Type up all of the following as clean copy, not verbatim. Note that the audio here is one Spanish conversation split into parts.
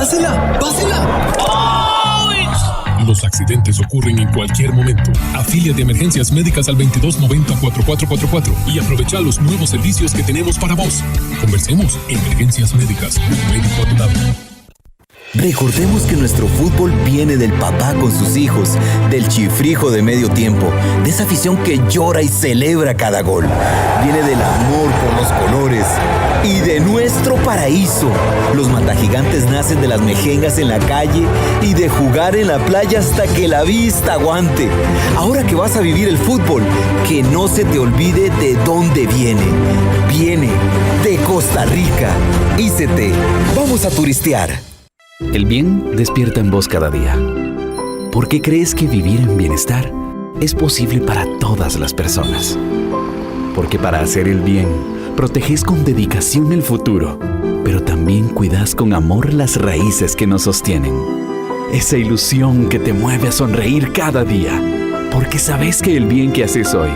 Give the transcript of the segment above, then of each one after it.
¡Pásela! ¡Pásela! Los accidentes ocurren en cualquier momento. Afíliate a Emergencias Médicas al 2290-4444 y aprovecha los nuevos servicios que tenemos para vos. Conversemos. Emergencias Médicas, un médico a tu lado. Recordemos que nuestro fútbol viene del papá con sus hijos, del chifrijo de medio tiempo, de esa afición que llora y celebra cada gol. Viene del amor por los colores y de nuestro paraíso. Los matagigantes nacen de las mejengas en la calle y de jugar en la playa hasta que la vista aguante. Ahora que vas a vivir el fútbol, que no se te olvide de dónde viene. Viene de Costa Rica. ICT. Vamos a turistear. El bien despierta en vos cada día. ¿Por qué crees que vivir en bienestar es posible para todas las personas? Porque para hacer el bien, proteges con dedicación el futuro, pero también cuidas con amor las raíces que nos sostienen. Esa ilusión que te mueve a sonreír cada día, porque sabes que el bien que haces hoy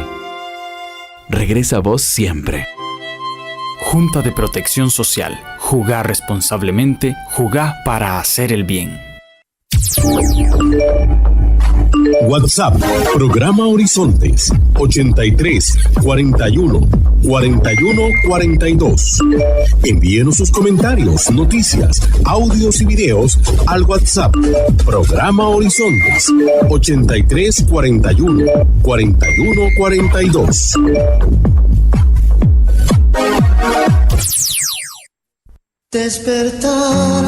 regresa a vos siempre. Junta de Protección Social. Jugá responsablemente, jugá para hacer el bien. WhatsApp, Programa Horizontes, 83 41 41 42. Envíenos sus comentarios, noticias, audios y videos al WhatsApp, Programa Horizontes, 83 41 41 42. Despertar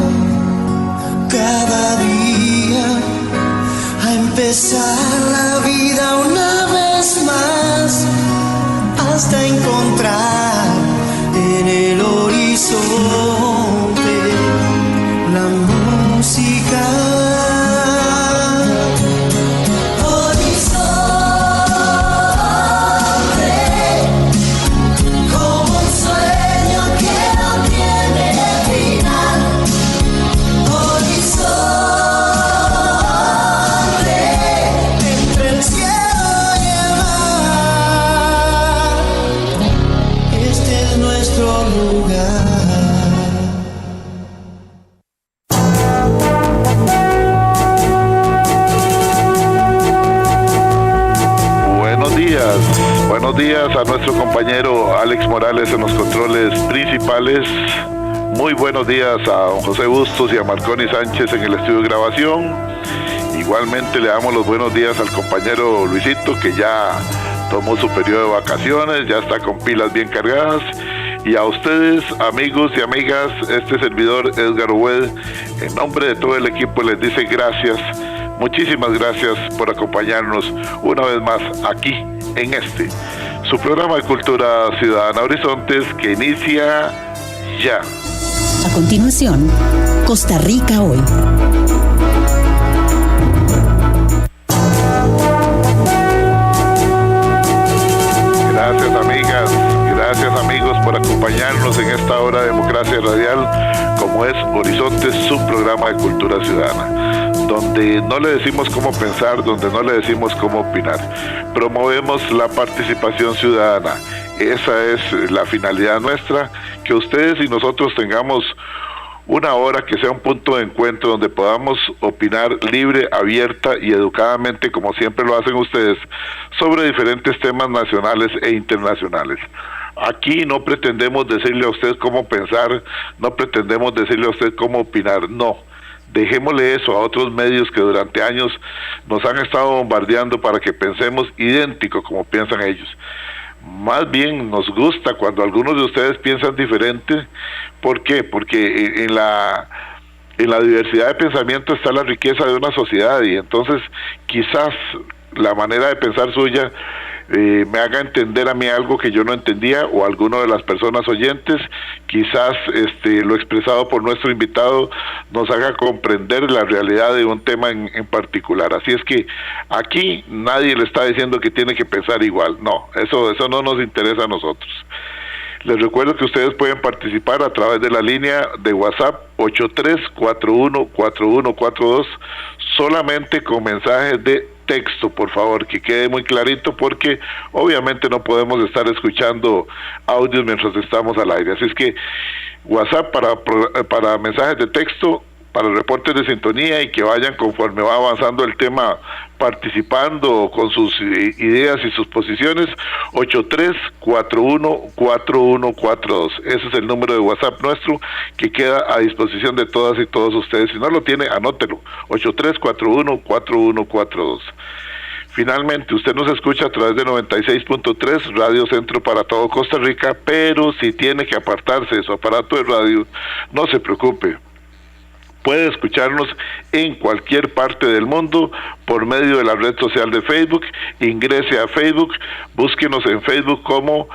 cada día, a empezar la vida una vez más, hasta encontrar en el horizonte la música. Buenos días a nuestro compañero Alex Morales en los controles principales. Muy buenos días a don José Bustos y a Marconi Sánchez en el estudio de grabación. Igualmente le damos los buenos días al compañero Luisito, que ya tomó su periodo de vacaciones, ya está con pilas bien cargadas. Y a ustedes, amigos y amigas, este servidor Edgar Obed, en nombre de todo el equipo les dice gracias. Muchísimas gracias por acompañarnos una vez más aquí en su programa de Cultura Ciudadana Horizontes, que inicia ya. A continuación, Costa Rica Hoy. Gracias, amigas, gracias, amigos, por acompañarnos en esta hora de Democracia Radial, como es Horizontes, su programa de Cultura Ciudadana, donde no le decimos cómo pensar, donde no le decimos cómo opinar. Promovemos la participación ciudadana. Esa es la finalidad nuestra, que ustedes y nosotros tengamos una hora que sea un punto de encuentro donde podamos opinar libre, abierta y educadamente, como siempre lo hacen ustedes, sobre diferentes temas nacionales e internacionales. Aquí no pretendemos decirle a usted cómo pensar, no pretendemos decirle a usted cómo opinar, no. Dejémosle eso a otros medios que durante años nos han estado bombardeando para que pensemos idéntico como piensan ellos. Más bien nos gusta cuando algunos de ustedes piensan diferente. ¿Por qué? Porque en la diversidad de pensamiento está la riqueza de una sociedad, y entonces quizás la manera de pensar suya me haga entender a mí algo que yo no entendía, o alguno de las personas oyentes, quizás lo expresado por nuestro invitado nos haga comprender la realidad de un tema en particular. Así es que aquí nadie le está diciendo que tiene que pensar igual, no, eso no nos interesa a nosotros. Les recuerdo que ustedes pueden participar a través de la línea de WhatsApp 83414142, solamente con mensajes de texto, por favor, que quede muy clarito, porque obviamente no podemos estar escuchando audios mientras estamos al aire. Así es que WhatsApp para mensajes de texto, para reportes de sintonía y que vayan conforme va avanzando el tema participando con sus ideas y sus posiciones. 83414142. Ese es el número de WhatsApp nuestro que queda a disposición de todas y todos ustedes. Si no lo tiene, anótelo. 83414142. Finalmente, usted nos escucha a través de 96.3, Radio Centro para todo Costa Rica, pero si tiene que apartarse de su aparato de radio, no se preocupe. Puede escucharnos en cualquier parte del mundo por medio de la red social de Facebook. Ingrese a Facebook, búsquenos en Facebook como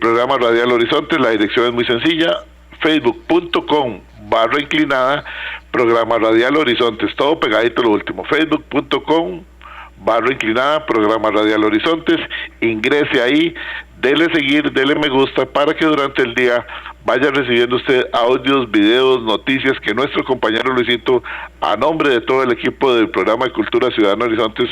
Programa Radial Horizonte. La dirección es muy sencilla, facebook.com/inclinada Programa Radial Horizontes, todo pegadito lo último, facebook.com/inclinada Programa Radial Horizontes. Ingrese ahí, dele seguir, dele me gusta para que durante el día vaya recibiendo usted audios, videos, noticias que nuestro compañero Luisito, a nombre de todo el equipo del programa de Cultura Ciudadana Horizontes,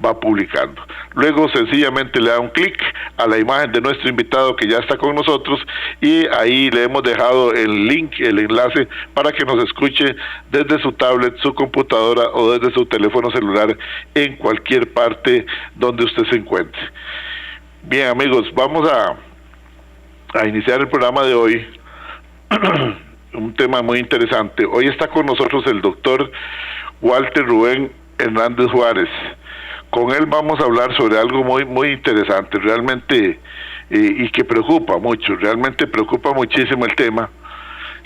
va publicando. Luego sencillamente le da un clic a la imagen de nuestro invitado que ya está con nosotros y ahí le hemos dejado el link, el enlace para que nos escuche desde su tablet, su computadora o desde su teléfono celular en cualquier parte donde usted se encuentre. Bien, amigos, vamos a iniciar el programa de hoy. Un tema muy interesante. Hoy está con nosotros el doctor Walter Rubén Hernández Juárez. Con él vamos a hablar sobre algo muy interesante, realmente, y que preocupa mucho, realmente preocupa muchísimo el tema,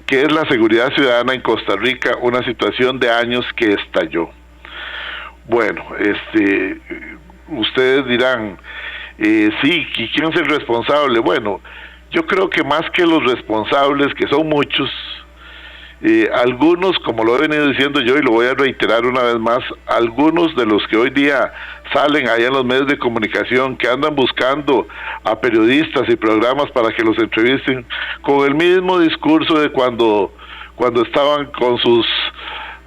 que es la seguridad ciudadana en Costa Rica, una situación de años que estalló. Bueno, ustedes dirán, sí, ¿quién es el responsable? Bueno, yo creo que más que los responsables, que son muchos, algunos, como lo he venido diciendo yo y lo voy a reiterar una vez más, algunos de los que hoy día salen allá en los medios de comunicación, que andan buscando a periodistas y programas para que los entrevisten, con el mismo discurso de cuando estaban con sus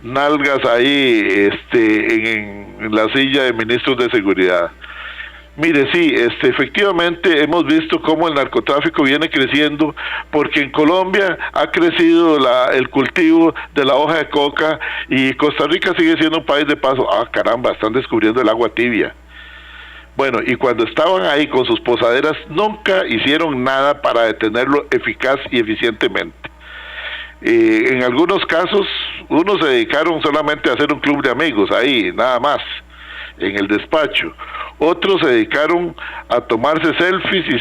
nalgas ahí en la silla de ministros de seguridad. Mire, sí, efectivamente hemos visto cómo el narcotráfico viene creciendo, porque en Colombia ha crecido el cultivo de la hoja de coca y Costa Rica sigue siendo un país de paso. Ah, caramba, están descubriendo el agua tibia. Bueno, y cuando estaban ahí con sus posaderas, nunca hicieron nada para detenerlo eficaz y eficientemente. En algunos casos, unos se dedicaron solamente a hacer un club de amigos ahí, nada más, en el despacho. Otros se dedicaron a tomarse selfies y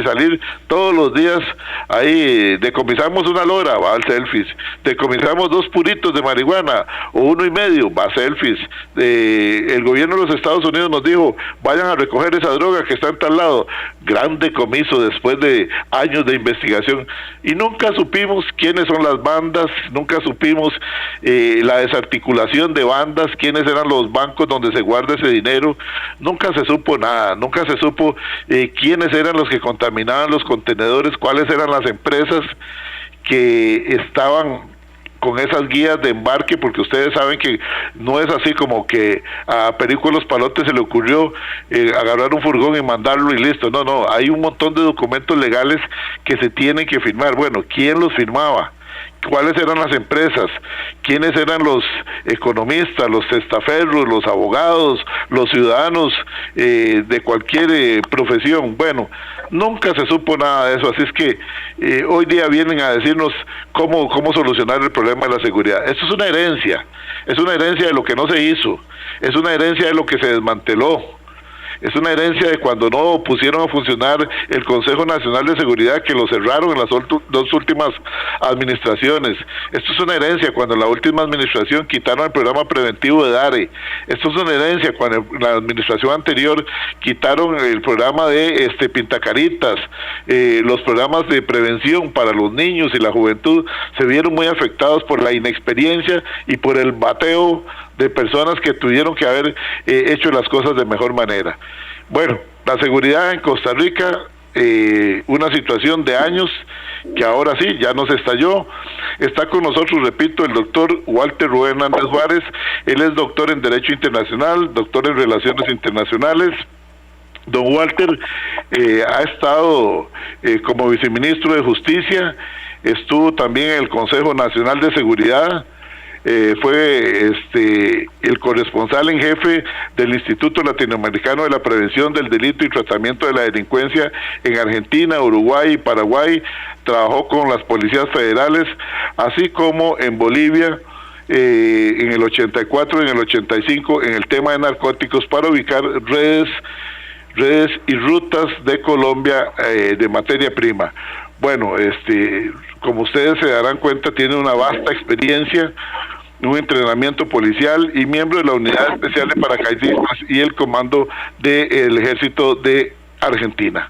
salir todos los días ahí. Decomisamos una lora, va al selfies. Decomisamos 2 puritos de marihuana o 1.5, va a selfies. El gobierno de los Estados Unidos nos dijo, vayan a recoger esa droga que está en tal lado. Gran decomiso después de años de investigación. Y nunca supimos quiénes son las bandas, nunca supimos la desarticulación de bandas, quiénes eran los bancos donde se guarda ese dinero, nunca se supo nada, nunca se supo quiénes eran los que contaminaban los contenedores, cuáles eran las empresas que estaban con esas guías de embarque, porque ustedes saben que no es así como que a Perico Los Palotes se le ocurrió agarrar un furgón y mandarlo y listo. No, hay un montón de documentos legales que se tienen que firmar. Bueno, ¿quién los firmaba? ¿Cuáles eran las empresas? ¿Quiénes eran los economistas, los testaferros, los abogados, los ciudadanos de cualquier profesión? Bueno, nunca se supo nada de eso, así es que hoy día vienen a decirnos cómo solucionar el problema de la seguridad. Esto es una herencia de lo que no se hizo, es una herencia de lo que se desmanteló. Es una herencia de cuando no pusieron a funcionar el Consejo Nacional de Seguridad, que lo cerraron en las 2 últimas administraciones. Esto es una herencia cuando en la última administración quitaron el programa preventivo de DARE. Esto es una herencia cuando en la administración anterior quitaron el programa de Pintacaritas. Los programas de prevención para los niños y la juventud se vieron muy afectados por la inexperiencia y por el bateo de personas que tuvieron que haber hecho las cosas de mejor manera. Bueno, la seguridad en Costa Rica, una situación de años que ahora sí, ya nos estalló. Está con nosotros, repito, el doctor Walter Rubén Hernández Juárez. Él es doctor en Derecho Internacional, doctor en Relaciones Internacionales. Don Walter ha estado como viceministro de Justicia, estuvo también en el Consejo Nacional de Seguridad, fue el corresponsal en jefe del Instituto Latinoamericano de la Prevención del Delito y Tratamiento de la Delincuencia en Argentina, Uruguay y Paraguay. Trabajó con las policías federales, así como en Bolivia, en el 84, en el 85, en el tema de narcóticos, para ubicar redes y rutas de Colombia de materia prima. Bueno, como ustedes se darán cuenta, tiene una vasta experiencia, un entrenamiento policial y miembro de la Unidad Especial de Paracaidistas y el Comando del Ejército de Argentina.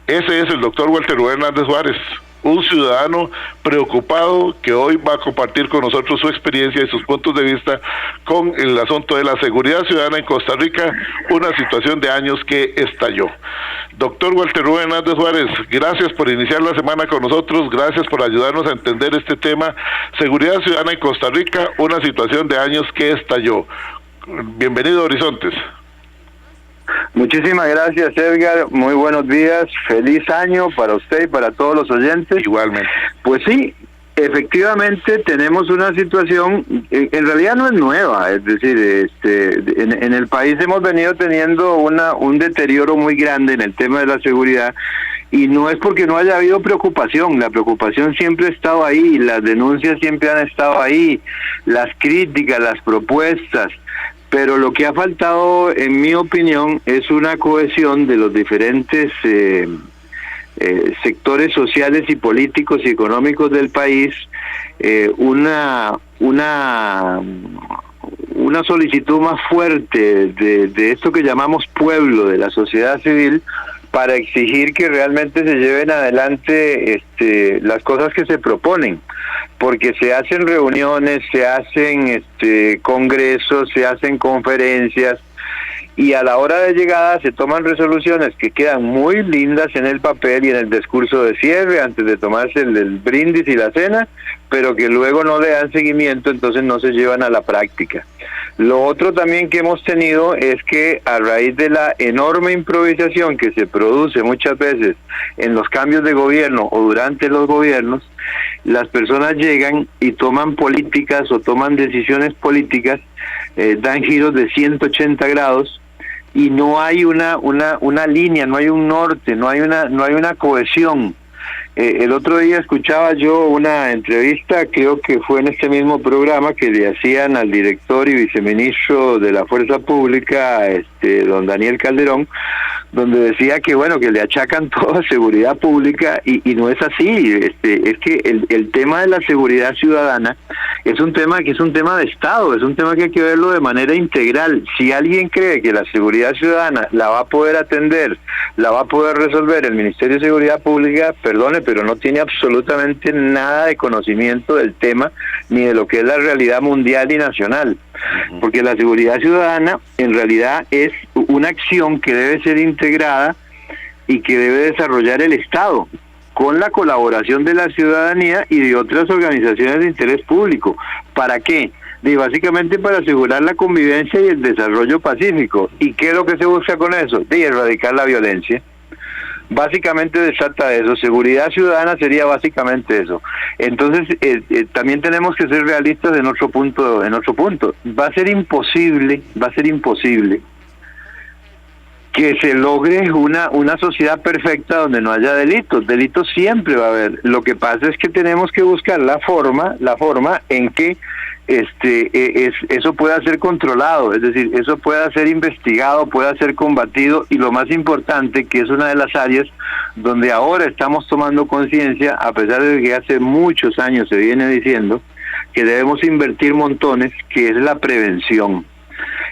Ese es el doctor Walter Rubén Hernández Juárez, un ciudadano preocupado que hoy va a compartir con nosotros su experiencia y sus puntos de vista con el asunto de la seguridad ciudadana en Costa Rica, una situación de años que estalló. Doctor Walter Rubén Hernández Juárez, gracias por iniciar la semana con nosotros, gracias por ayudarnos a entender este tema, seguridad ciudadana en Costa Rica, una situación de años que estalló. Bienvenido a Horizontes. Muchísimas gracias, Edgar, muy buenos días, feliz año para usted y para todos los oyentes. Igualmente. Pues sí, efectivamente tenemos una situación, en realidad no es nueva, es decir, en el país hemos venido teniendo un deterioro muy grande en el tema de la seguridad, y no es porque no haya habido preocupación, la preocupación siempre ha estado ahí, las denuncias siempre han estado ahí, las críticas, las propuestas, pero lo que ha faltado, en mi opinión, es una cohesión de los diferentes sectores sociales y políticos y económicos del país, una solicitud más fuerte de esto que llamamos pueblo, de la sociedad civil, para exigir que realmente se lleven adelante las cosas que se proponen, porque se hacen reuniones, se hacen congresos, se hacen conferencias, y a la hora de llegada se toman resoluciones que quedan muy lindas en el papel y en el discurso de cierre antes de tomarse el brindis y la cena, pero que luego no le dan seguimiento, entonces no se llevan a la práctica. Lo otro también que hemos tenido es que a raíz de la enorme improvisación que se produce muchas veces en los cambios de gobierno o durante los gobiernos, las personas llegan y toman políticas o toman decisiones políticas, dan giros de 180 grados y no hay una línea, no hay un norte, no hay una cohesión. El otro día escuchaba yo una entrevista, creo que fue en este mismo programa, que le hacían al director y viceministro de la Fuerza Pública, don Daniel Calderón, donde decía que bueno, que le achacan toda seguridad pública, y no es así. Es que el tema de la seguridad ciudadana es un tema que es un tema de Estado, es un tema que hay que verlo de manera integral. Si alguien cree que la seguridad ciudadana la va a poder atender, la va a poder resolver el Ministerio de Seguridad Pública, perdone, pero no tiene absolutamente nada de conocimiento del tema, ni de lo que es la realidad mundial y nacional. Porque la seguridad ciudadana en realidad es una acción que debe ser integrada y que debe desarrollar el Estado, con la colaboración de la ciudadanía y de otras organizaciones de interés público. ¿Para qué? Básicamente para asegurar la convivencia y el desarrollo pacífico. ¿Y qué es lo que se busca con eso? Erradicar la violencia. Básicamente se trata de eso. Seguridad ciudadana sería básicamente eso. Entonces también tenemos que ser realistas en otro punto. Va a ser imposible que se logre una sociedad perfecta donde no haya delitos. Delitos siempre va a haber. Lo que pasa es que tenemos que buscar la forma en que eso pueda ser controlado, es decir, eso pueda ser investigado, pueda ser combatido, y lo más importante, que es una de las áreas donde ahora estamos tomando conciencia, a pesar de que hace muchos años se viene diciendo que debemos invertir montones, que es la prevención.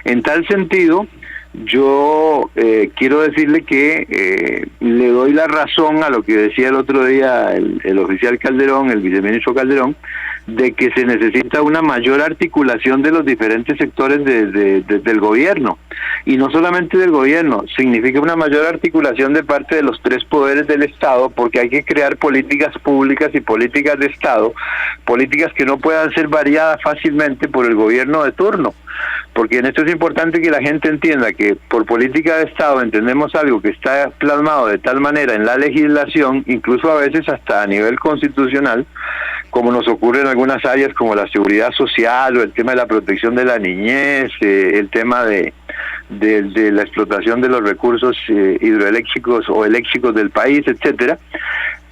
En tal sentido, yo quiero decirle que le doy la razón a lo que decía el otro día el oficial Calderón, el viceministro Calderón, de que se necesita una mayor articulación de los diferentes sectores del gobierno, y no solamente del gobierno, significa una mayor articulación de parte de los tres poderes del Estado, porque hay que crear políticas públicas y políticas de Estado, políticas que no puedan ser variadas fácilmente por el gobierno de turno, porque en esto es importante que la gente entienda que por política de Estado entendemos algo que está plasmado de tal manera en la legislación, incluso a veces hasta a nivel constitucional, como nos ocurre en algunas áreas como la seguridad social o el tema de la protección de la niñez, el tema de la explotación de los recursos hidroeléctricos o eléctricos del país, etcétera,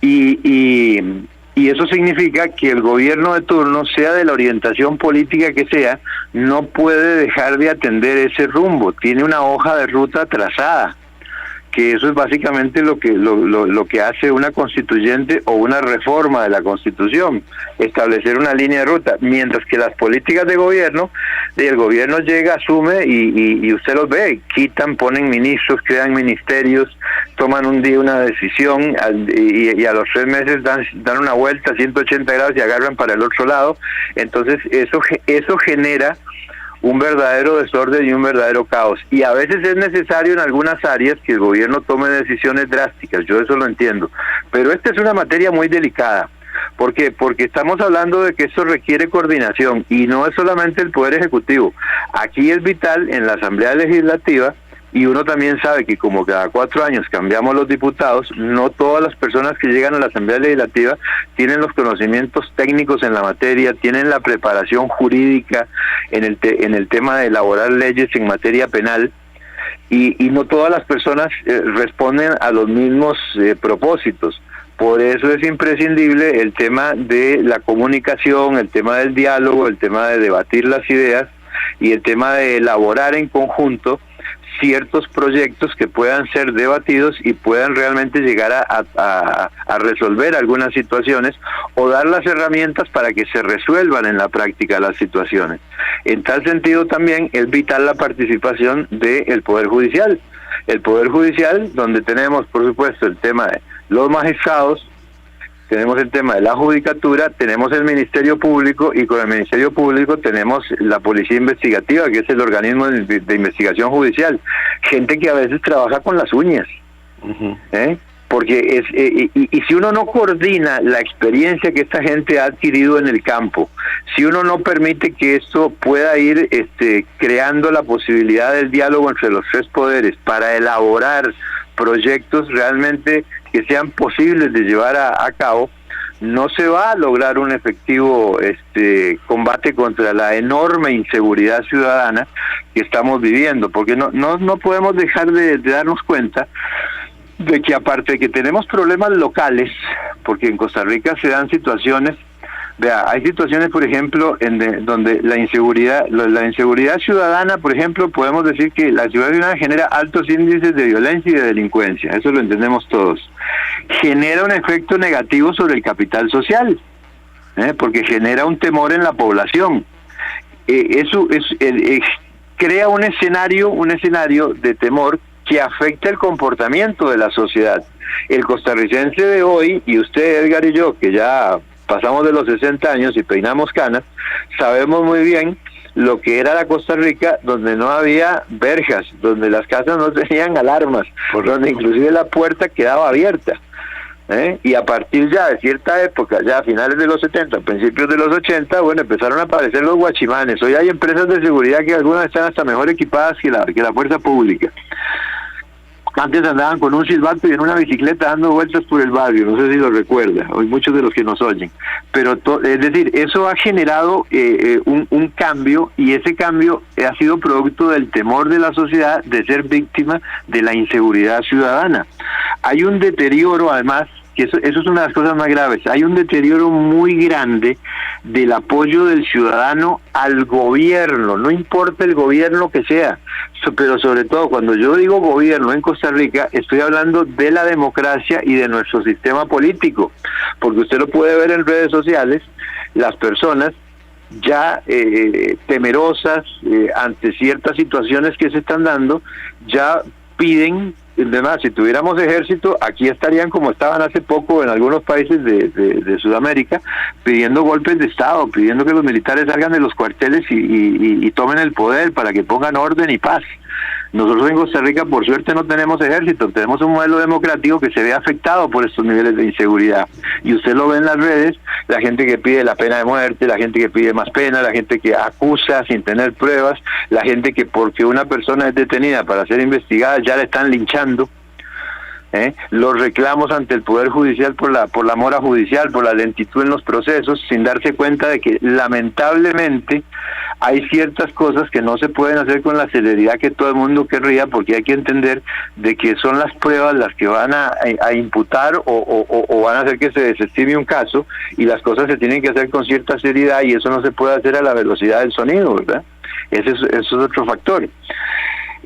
y eso significa que el gobierno de turno, sea de la orientación política que sea, no puede dejar de atender ese rumbo. Tiene una hoja de ruta trazada, que eso es básicamente lo que hace una constituyente o una reforma de la Constitución, establecer una línea de ruta, mientras que las políticas de gobierno, el gobierno llega, asume y usted los ve, quitan, ponen ministros, crean ministerios, toman un día una decisión y a los 3 meses dan una vuelta a 180 grados y agarran para el otro lado. Entonces eso genera un verdadero desorden y un verdadero caos, y a veces es necesario en algunas áreas que el gobierno tome decisiones drásticas, yo eso lo entiendo, pero esta es una materia muy delicada. ¿Por qué? Porque estamos hablando de que esto requiere coordinación, y no es solamente el Poder Ejecutivo. Aquí es vital en la Asamblea Legislativa, y uno también sabe que como cada 4 años cambiamos los diputados, no todas las personas que llegan a la Asamblea Legislativa tienen los conocimientos técnicos en la materia, tienen la preparación jurídica en el tema de elaborar leyes en materia penal, y no todas las personas responden a los mismos propósitos. Por eso es imprescindible el tema de la comunicación, el tema del diálogo, el tema de debatir las ideas y el tema de elaborar en conjunto ciertos proyectos que puedan ser debatidos y puedan realmente llegar a resolver algunas situaciones o dar las herramientas para que se resuelvan en la práctica las situaciones. En tal sentido también es vital la participación del Poder Judicial. El Poder Judicial, donde tenemos por supuesto el tema de los magistrados, tenemos el tema de la judicatura, tenemos el Ministerio Público, y con el Ministerio Público tenemos la Policía Investigativa, que es el organismo de investigación judicial. Gente que a veces trabaja con las uñas, porque y si uno no coordina la experiencia que esta gente ha adquirido en el campo, si uno no permite que esto pueda ir creando la posibilidad del diálogo entre los 3 poderes para elaborar proyectos realmente que sean posibles de llevar a cabo, no se va a lograr un efectivo combate contra la enorme inseguridad ciudadana que estamos viviendo, porque no podemos dejar de darnos cuenta de que aparte de que tenemos problemas locales, porque en Costa Rica se dan situaciones, hay situaciones, por ejemplo, donde la inseguridad ciudadana, por ejemplo, podemos decir que la ciudadanía genera altos índices de violencia y de delincuencia, eso lo entendemos todos. Genera un efecto negativo sobre el capital social, porque genera un temor en la población. Eso crea un escenario de temor que afecta el comportamiento de la sociedad. El costarricense de hoy, y usted, Edgar, y yo, que ya pasamos de los 60 años y peinamos canas, sabemos muy bien lo que era la Costa Rica, donde no había verjas, donde las casas no tenían alarmas, donde inclusive la puerta quedaba abierta. Y a partir ya de cierta época, ya a finales de los 70, principios de los 80, bueno, empezaron a aparecer los guachimanes. Hoy hay empresas de seguridad que algunas están hasta mejor equipadas que la fuerza pública. Antes andaban con un silbato y en una bicicleta dando vueltas por el barrio, no sé si lo recuerda, hoy muchos de los que nos oyen. Pero es decir, eso ha generado un cambio, y ese cambio ha sido producto del temor de la sociedad de ser víctima de la inseguridad ciudadana. Hay un deterioro, además, que eso es una de las cosas más graves, hay un deterioro muy grande del apoyo del ciudadano al gobierno, no importa el gobierno que sea, pero sobre todo cuando yo digo gobierno en Costa Rica, estoy hablando de la democracia y de nuestro sistema político, porque usted lo puede ver en redes sociales, las personas ya temerosas ante ciertas situaciones que se están dando, ya piden. Además, si tuviéramos ejército, aquí estarían como estaban hace poco en algunos países de Sudamérica, pidiendo golpes de Estado, pidiendo que los militares salgan de los cuarteles y tomen el poder para que pongan orden y paz. Nosotros en Costa Rica, por suerte, no tenemos ejército, tenemos un modelo democrático que se ve afectado por estos niveles de inseguridad. Y usted lo ve en las redes, la gente que pide la pena de muerte, la gente que pide más pena, la gente que acusa sin tener pruebas, la gente que porque una persona es detenida para ser investigada ya la están linchando. Los reclamos ante el Poder Judicial por la mora judicial, por la lentitud en los procesos, sin darse cuenta de que lamentablemente hay ciertas cosas que no se pueden hacer con la celeridad que todo el mundo querría, porque hay que entender de que son las pruebas las que van a imputar o van a hacer que se desestime un caso, y las cosas se tienen que hacer con cierta seriedad, y eso no se puede hacer a la velocidad del sonido, ¿verdad? Ese es otro factor.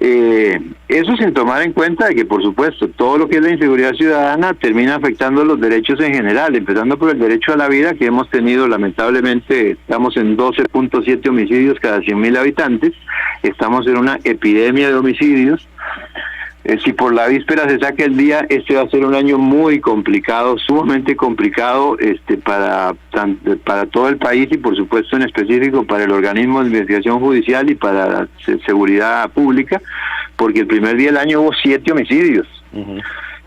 Eso sin tomar en cuenta de que, por supuesto, todo lo que es la inseguridad ciudadana termina afectando los derechos en general, empezando por el derecho a la vida, que hemos tenido, lamentablemente, estamos en 12.7 homicidios cada 100.000 habitantes, estamos en una epidemia de homicidios. Si por la víspera se saca el día, este va a ser un año muy complicado, sumamente complicado para todo el país, y por supuesto en específico para el organismo de investigación judicial y para la seguridad pública, porque el primer día del año hubo 7 homicidios.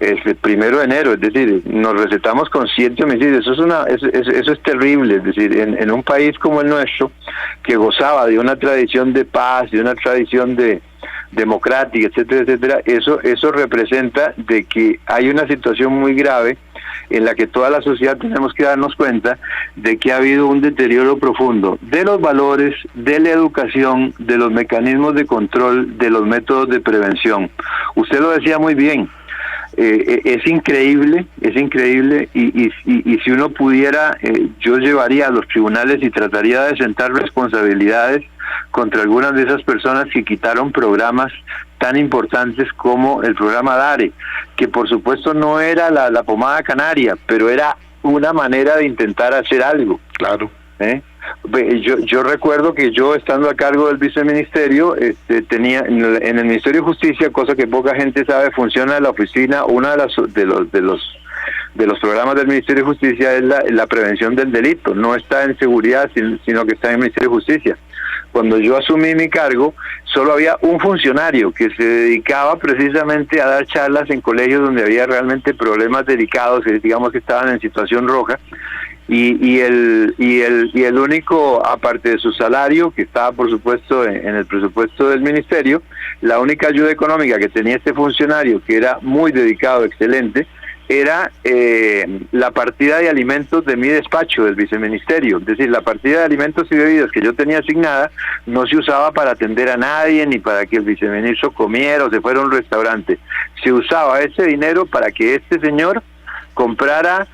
El 1 de enero, es decir, nos recetamos con 7 homicidios. Eso es terrible, es decir, en un país como el nuestro, que gozaba de una tradición de paz, de una tradición democrática, etcétera, etcétera, eso representa de que hay una situación muy grave en la que toda la sociedad tenemos que darnos cuenta de que ha habido un deterioro profundo de los valores, de la educación, de los mecanismos de control, de los métodos de prevención. Usted lo decía muy bien. Es increíble, y si uno pudiera, yo llevaría a los tribunales y trataría de sentar responsabilidades contra algunas de esas personas que quitaron programas tan importantes como el programa DARE, que por supuesto no era la pomada canaria, pero era una manera de intentar hacer algo. Claro. Yo recuerdo que yo, estando a cargo del viceministerio, tenía en el Ministerio de Justicia, cosa que poca gente sabe, funciona la oficina, una de los programas del Ministerio de Justicia es la prevención del delito. No está en seguridad, sino que está en el Ministerio de Justicia. Cuando yo asumí mi cargo, solo había un funcionario que se dedicaba precisamente a dar charlas en colegios donde había realmente problemas delicados, digamos que estaban en situación roja, y el único, aparte de su salario, que estaba por supuesto en el presupuesto del ministerio, la única ayuda económica que tenía este funcionario, que era muy dedicado, excelente, era la partida de alimentos de mi despacho del viceministerio. Es decir, la partida de alimentos y bebidas que yo tenía asignada no se usaba para atender a nadie, ni para que el viceministro comiera o se fuera a un restaurante. Se usaba ese dinero para que este señor comprara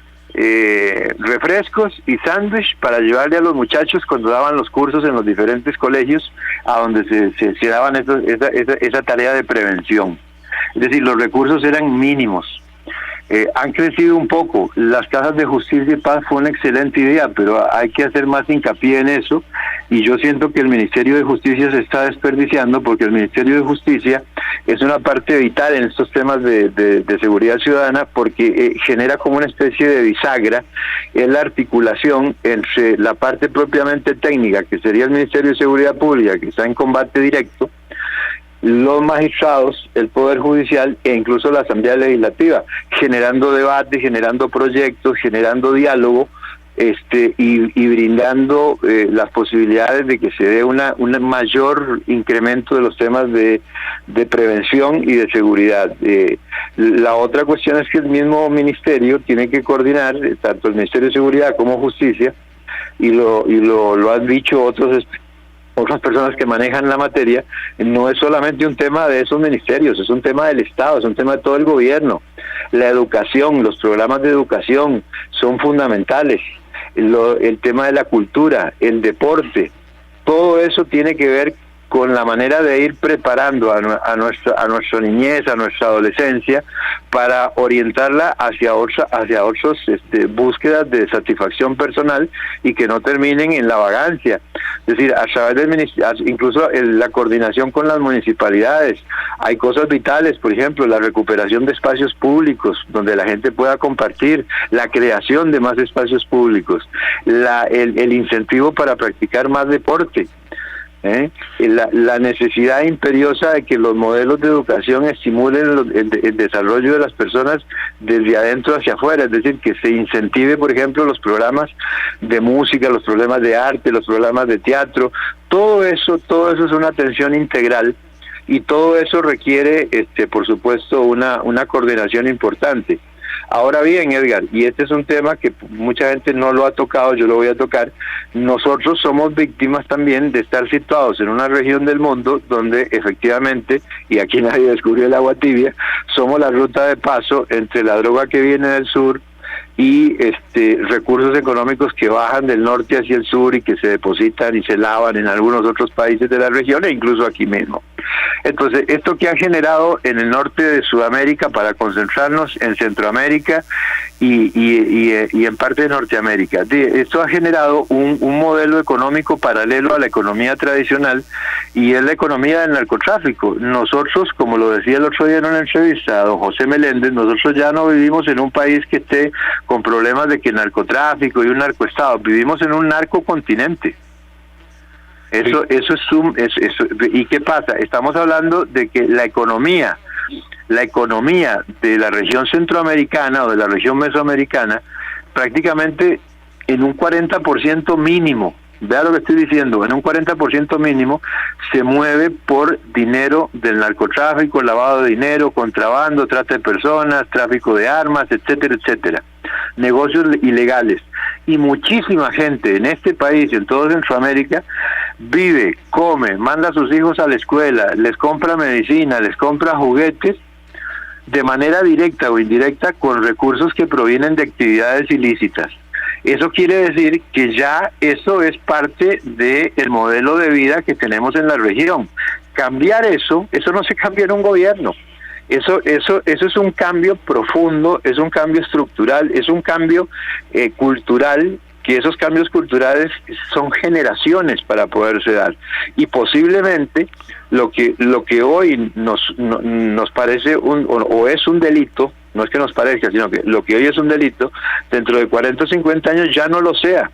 refrescos y sándwich para llevarle a los muchachos cuando daban los cursos en los diferentes colegios a donde se daban esa tarea de prevención. Es decir, los recursos eran mínimos. Han crecido un poco. Las casas de justicia y paz fue una excelente idea, pero hay que hacer más hincapié en eso, y yo siento que el Ministerio de Justicia se está desperdiciando, porque el Ministerio de Justicia es una parte vital en estos temas de seguridad ciudadana, porque genera como una especie de bisagra, es la articulación entre la parte propiamente técnica, que sería el Ministerio de Seguridad Pública, que está en combate directo, los magistrados, el Poder Judicial e incluso la Asamblea Legislativa, generando debate, generando proyectos, generando diálogo, y brindando las posibilidades de que se dé un mayor incremento de los temas de prevención y de seguridad. La otra cuestión es que el mismo ministerio tiene que coordinar, tanto el Ministerio de Seguridad como Justicia, y lo han dicho otras personas que manejan la materia, no es solamente un tema de esos ministerios, es un tema del Estado, es un tema de todo el gobierno. La educación, los programas de educación son fundamentales, el tema de la cultura, el deporte, todo eso tiene que ver con la manera de ir preparando a nuestra niñez, a nuestra adolescencia, para orientarla hacia otras búsquedas de satisfacción personal y que no terminen en la vagancia. Es decir, a través del incluso la coordinación con las municipalidades, hay cosas vitales, por ejemplo, la recuperación de espacios públicos donde la gente pueda compartir, la creación de más espacios públicos, el incentivo para practicar más deporte. La necesidad imperiosa de que los modelos de educación estimulen el desarrollo de las personas desde adentro hacia afuera, es decir, que se incentive, por ejemplo, los programas de música, los programas de arte, los programas de teatro, todo eso es una atención integral y todo eso requiere, por supuesto, una coordinación importante. Ahora bien, Edgar, y este es un tema que mucha gente no lo ha tocado, yo lo voy a tocar, nosotros somos víctimas también de estar situados en una región del mundo donde efectivamente, y aquí nadie descubrió el agua tibia, somos la ruta de paso entre la droga que viene del sur y recursos económicos que bajan del norte hacia el sur y que se depositan y se lavan en algunos otros países de la región e incluso aquí mismo. Entonces, esto que ha generado en el norte de Sudamérica para concentrarnos en Centroamérica y en parte de Norteamérica, esto ha generado un modelo económico paralelo a la economía tradicional y es la economía del narcotráfico. Nosotros, como lo decía el otro día en una entrevista a don José Meléndez, nosotros ya no vivimos en un país que esté con problemas de que narcotráfico y un narcoestado, vivimos en un narcocontinente. Eso ¿y qué pasa? Estamos hablando de que la economía de la región centroamericana o de la región mesoamericana prácticamente en un 40% mínimo, vea lo que estoy diciendo, en un 40% mínimo se mueve por dinero del narcotráfico, lavado de dinero, contrabando, trata de personas, tráfico de armas, etcétera, etcétera, negocios ilegales. Y muchísima gente en este país, en todo Centroamérica, vive, come, manda a sus hijos a la escuela, les compra medicina, les compra juguetes, de manera directa o indirecta con recursos que provienen de actividades ilícitas. Eso quiere decir que ya eso es parte del modelo de vida que tenemos en la región. Cambiar eso no se cambia en un gobierno. Eso es un cambio profundo, es un cambio estructural, es un cambio cultural, que esos cambios culturales son generaciones para poderse dar. Y posiblemente lo que hoy nos parece o es un delito, no es que nos parezca, sino que lo que hoy es un delito, dentro de 40 o 50 años ya no lo sea.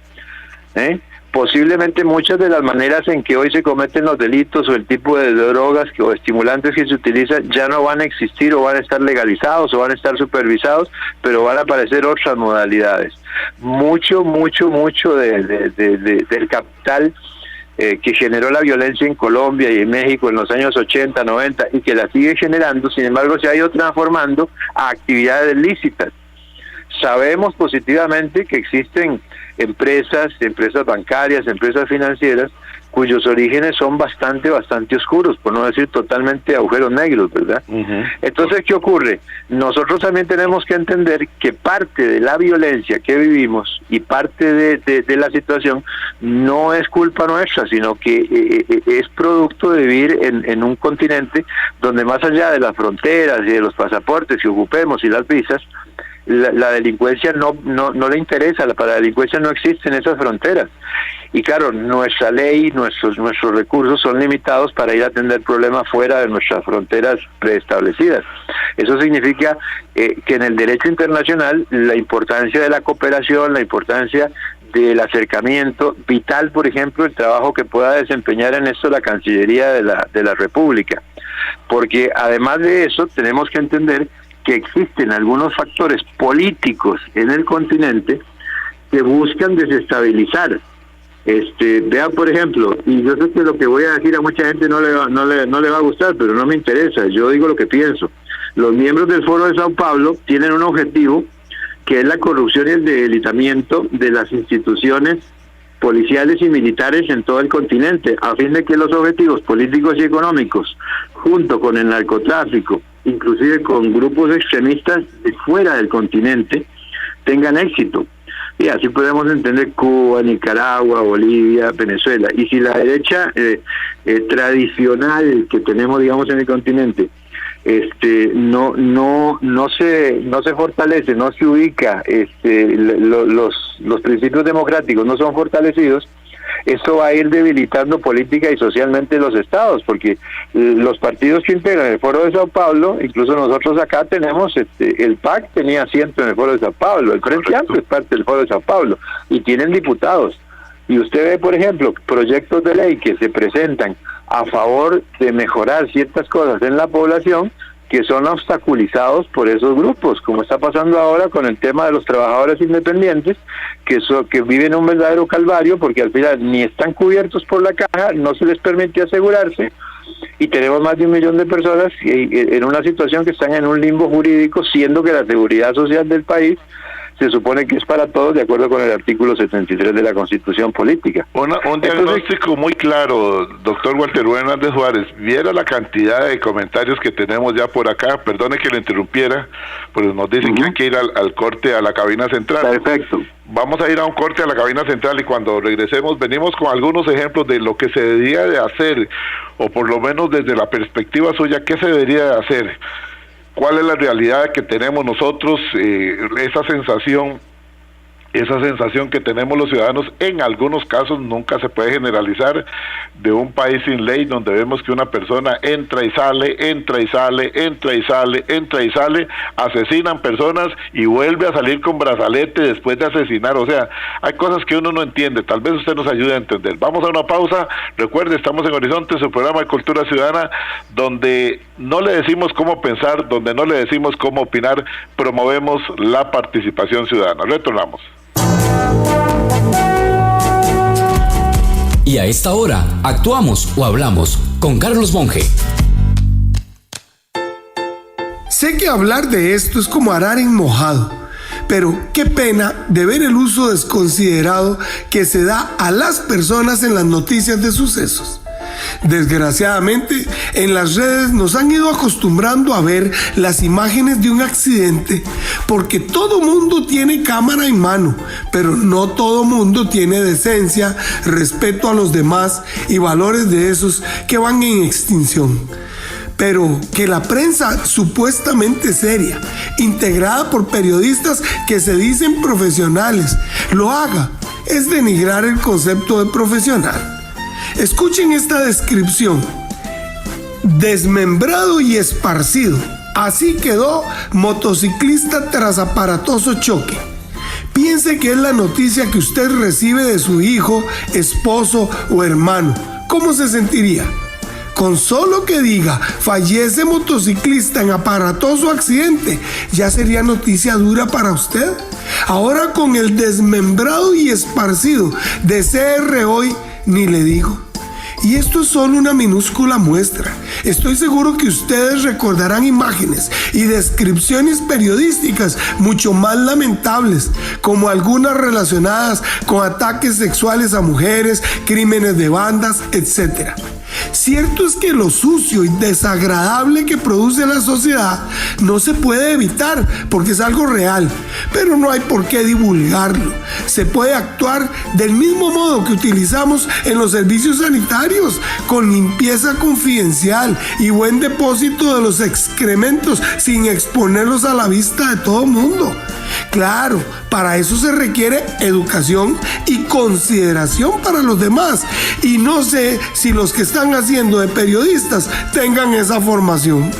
Posiblemente muchas de las maneras en que hoy se cometen los delitos o el tipo de drogas o estimulantes que se utilizan ya no van a existir o van a estar legalizados o van a estar supervisados, pero van a aparecer otras modalidades. Mucho del capital que generó la violencia en Colombia y en México en los años 80, 90 y que la sigue generando, sin embargo se ha ido transformando a actividades lícitas. Sabemos positivamente que existen empresas bancarias, empresas financieras, cuyos orígenes son bastante oscuros, por no decir totalmente agujeros negros, ¿verdad? Uh-huh. Entonces, ¿qué ocurre? Nosotros también tenemos que entender que parte de la violencia que vivimos y parte de la situación no es culpa nuestra, sino que es producto de vivir en un continente donde más allá de las fronteras y de los pasaportes que ocupemos y las visas, la delincuencia no le interesa, para la delincuencia no existen esas fronteras. Y claro, nuestra ley, nuestros recursos son limitados para ir a atender problemas fuera de nuestras fronteras preestablecidas. Eso significa que en el derecho internacional la importancia de la cooperación, la importancia del acercamiento, vital, por ejemplo, el trabajo que pueda desempeñar en esto la Cancillería de la República. Porque además de eso, tenemos que entender que existen algunos factores políticos en el continente que buscan desestabilizar. Vean, por ejemplo, y yo sé que lo que voy a decir a mucha gente no le va a gustar, pero no me interesa, yo digo lo que pienso. Los miembros del Foro de Sao Paulo tienen un objetivo que es la corrupción y el debilitamiento de las instituciones policiales y militares en todo el continente, a fin de que los objetivos políticos y económicos, junto con el narcotráfico, inclusive con grupos extremistas de fuera del continente, tengan éxito. Y así podemos entender Cuba, Nicaragua, Bolivia, Venezuela. Y si la derecha tradicional que tenemos, digamos, en el continente, no se fortalece, no se ubica, los principios democráticos no son fortalecidos, esto va a ir debilitando política y socialmente los estados, porque los partidos que integran el Foro de Sao Paulo, incluso nosotros acá tenemos, el PAC tenía asiento en el Foro de Sao Paulo, el Frente Amplio es parte del Foro de Sao Paulo, y tienen diputados. y usted ve, por ejemplo, proyectos de ley que se presentan a favor de mejorar ciertas cosas en la población, que son obstaculizados por esos grupos, como está pasando ahora con el tema de los trabajadores independientes, que viven un verdadero calvario, porque al final ni están cubiertos por la caja, no se les permite asegurarse, y tenemos más de 1 millón de personas en una situación que están en un limbo jurídico, siendo que la seguridad social del país se supone que es para todos, de acuerdo con el artículo 73 de la Constitución Política. Un diagnóstico muy claro, doctor Walter Hernández Juárez. Viera la cantidad de comentarios que tenemos ya por acá, perdone que lo interrumpiera, pero nos dicen que hay que ir al corte a la cabina central. Perfecto. Vamos a ir a un corte a la cabina central y cuando regresemos venimos con algunos ejemplos de lo que se debería de hacer, o por lo menos desde la perspectiva suya, ¿qué se debería de hacer? ¿Cuál es la realidad que tenemos nosotros? Esa sensación que tenemos los ciudadanos, en algunos casos nunca se puede generalizar, de un país sin ley donde vemos que una persona entra y sale, asesinan personas y vuelve a salir con brazalete después de asesinar. O sea, hay cosas que uno no entiende, tal vez usted nos ayude a entender. Vamos a una pausa. Recuerde, estamos en Horizonte, su programa de Cultura Ciudadana, donde no le decimos cómo pensar, donde no le decimos cómo opinar, promovemos la participación ciudadana. Retornamos. Y a esta hora, actuamos o hablamos con Carlos Monge. Sé que hablar de esto es como arar en mojado, pero qué pena de ver el uso desconsiderado que se da a las personas en las noticias de sucesos. Desgraciadamente, en las redes nos han ido acostumbrando a ver las imágenes de un accidente, porque todo mundo tiene cámara en mano, pero no todo mundo tiene decencia, respeto a los demás y valores de esos que van en extinción. Pero que la prensa supuestamente seria, integrada por periodistas que se dicen profesionales, lo haga, es denigrar el concepto de profesional. Escuchen esta descripción: desmembrado y esparcido. Así quedó motociclista tras aparatoso choque. Piense que es la noticia que usted recibe de su hijo, esposo o hermano. ¿Cómo se sentiría? Con solo que diga fallece motociclista en aparatoso accidente, ya sería noticia dura para usted. Ahora con el desmembrado y esparcido de CR Hoy, ni le digo. Y esto es solo una minúscula muestra. Estoy seguro que ustedes recordarán imágenes y descripciones periodísticas mucho más lamentables, como algunas relacionadas con ataques sexuales a mujeres, crímenes de bandas, etc. Cierto es que lo sucio y desagradable que produce la sociedad no se puede evitar porque es algo real, pero no hay por qué divulgarlo. Se puede actuar del mismo modo que utilizamos en los servicios sanitarios, con limpieza confidencial y buen depósito de los excrementos sin exponerlos a la vista de todo el mundo. Claro, para eso se requiere educación y consideración para los demás, y no sé si los que están haciendo de periodistas tengan esa formación.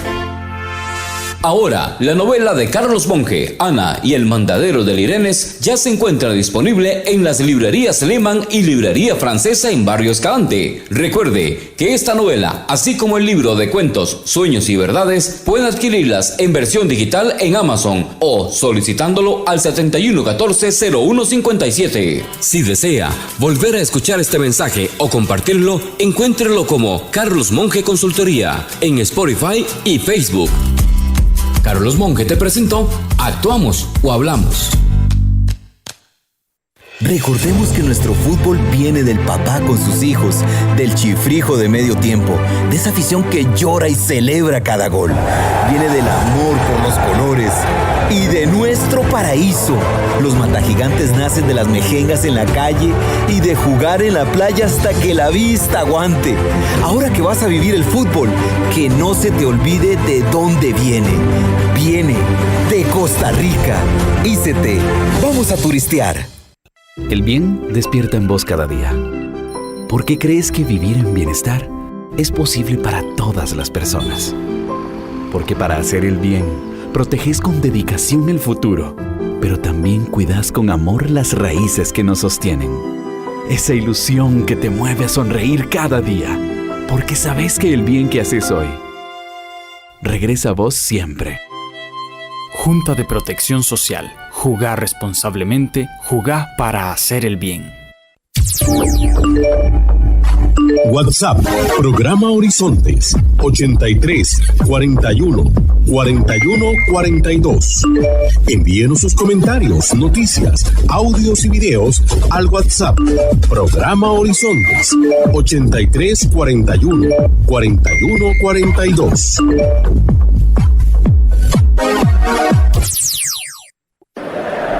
Ahora, la novela de Carlos Monge, Ana y el Mandadero del Irenes, ya se encuentra disponible en las librerías Lehmann y Librería Francesa en Barrio Escalante. Recuerde que esta novela, así como el libro de cuentos Sueños y Verdades, puede adquirirlas en versión digital en Amazon o solicitándolo al 7114-0157. Si desea volver a escuchar este mensaje o compartirlo, encuéntrelo como Carlos Monge Consultoría en Spotify y Facebook. Carlos Monge te presentó Actuamos o Hablamos. Recordemos que nuestro fútbol viene del papá con sus hijos, del chifrijo de medio tiempo, de esa afición que llora y celebra cada gol. Viene del amor por los colores y de nuestro paraíso. Los matagigantes nacen de las mejengas en la calle y de jugar en la playa hasta que la vista aguante. Ahora que vas a vivir el fútbol, que no se te olvide de dónde viene. Viene de Costa Rica. Ícete, vamos a turistear. El bien despierta en vos cada día. ¿Por qué crees que vivir en bienestar es posible para todas las personas? Porque para hacer el bien, proteges con dedicación el futuro, pero también cuidas con amor las raíces que nos sostienen. esa ilusión que te mueve a sonreír cada día, porque sabes que el bien que haces hoy regresa a vos siempre. Junta de Protección Social. Jugá responsablemente, jugá para hacer el bien. WhatsApp, programa Horizontes, 83 41 41 42. Envíenos sus comentarios, noticias, audios y videos al WhatsApp, programa Horizontes, 83 41 41 42.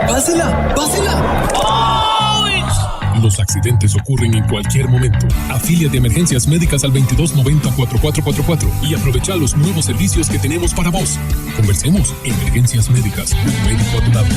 ¡Pásela! ¡Pásela! Los accidentes ocurren en cualquier momento. Afíliate a Emergencias Médicas al 2290-4444 y aprovecha los nuevos servicios que tenemos para vos. Conversemos. Emergencias Médicas, un médico a tu lado.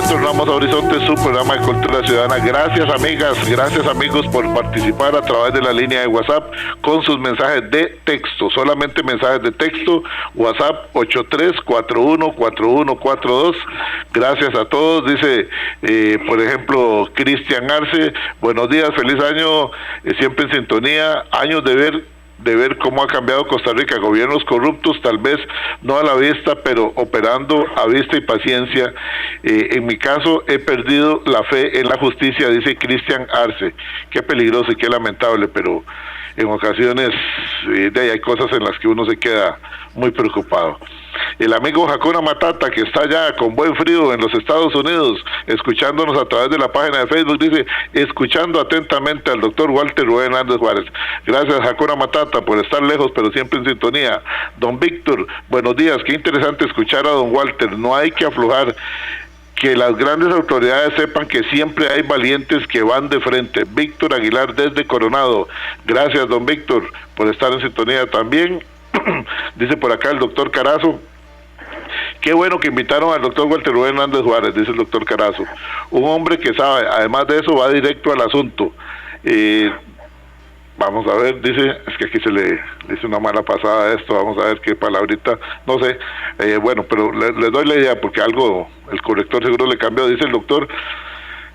Retornamos a Horizonte, su programa de cultura ciudadana. Gracias amigas, gracias amigos por participar a través de la línea de WhatsApp con sus mensajes de texto, solamente mensajes de texto, WhatsApp 83414142. Gracias a todos. Dice, por ejemplo, Cristian Arce, buenos días, feliz año, siempre en sintonía, años de ver cómo ha cambiado Costa Rica, gobiernos corruptos, tal vez no a la vista, pero operando a vista y paciencia. En mi caso, he perdido la fe en la justicia, dice Cristian Arce. Qué peligroso y qué lamentable, pero en ocasiones hay cosas en las que uno se queda muy preocupado. El amigo Hakuna Matata, que está allá con buen frío en los Estados Unidos, escuchándonos a través de la página de Facebook, dice, escuchando atentamente al doctor Walter Rubén Hernández Juárez. Gracias, Hakuna Matata, por estar lejos, pero siempre en sintonía. Don Víctor, buenos días, qué interesante escuchar a don Walter, no hay que aflojar, que las grandes autoridades sepan que siempre hay valientes que van de frente. Víctor Aguilar desde Coronado. Gracias, don Víctor, por estar en sintonía también. Dice por acá el doctor Carazo, qué bueno que invitaron al doctor Walter Rubén Hernández Juárez, dice el doctor Carazo, un hombre que sabe, además de eso va directo al asunto. Vamos a ver, dice, es que aquí se le dice una mala pasada a esto, vamos a ver qué palabrita, no sé, bueno, pero le doy la idea porque algo, el corrector seguro le cambió. Dice el doctor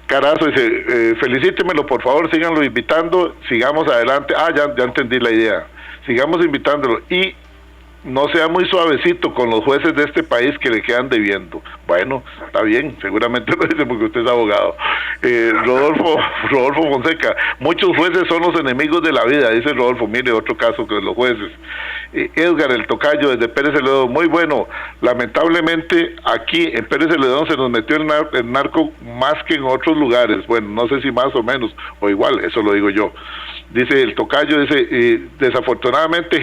Carazo, dice, felicítemelo por favor, síganlo invitando, sigamos adelante. Ya entendí la idea, sigamos invitándolo y no sea muy suavecito con los jueces de este país que le quedan debiendo. Bueno, está bien, seguramente lo dice porque usted es abogado. Rodolfo Fonseca, muchos jueces son los enemigos de la vida, dice Rodolfo. Mire, otro caso que los jueces. Edgar el Tocayo desde Pérez Celedón, muy bueno. Lamentablemente aquí en Pérez Celedón se nos metió el narco más que en otros lugares. Bueno, no sé si más o menos o igual, eso lo digo yo. Dice el Tocayo, dice, desafortunadamente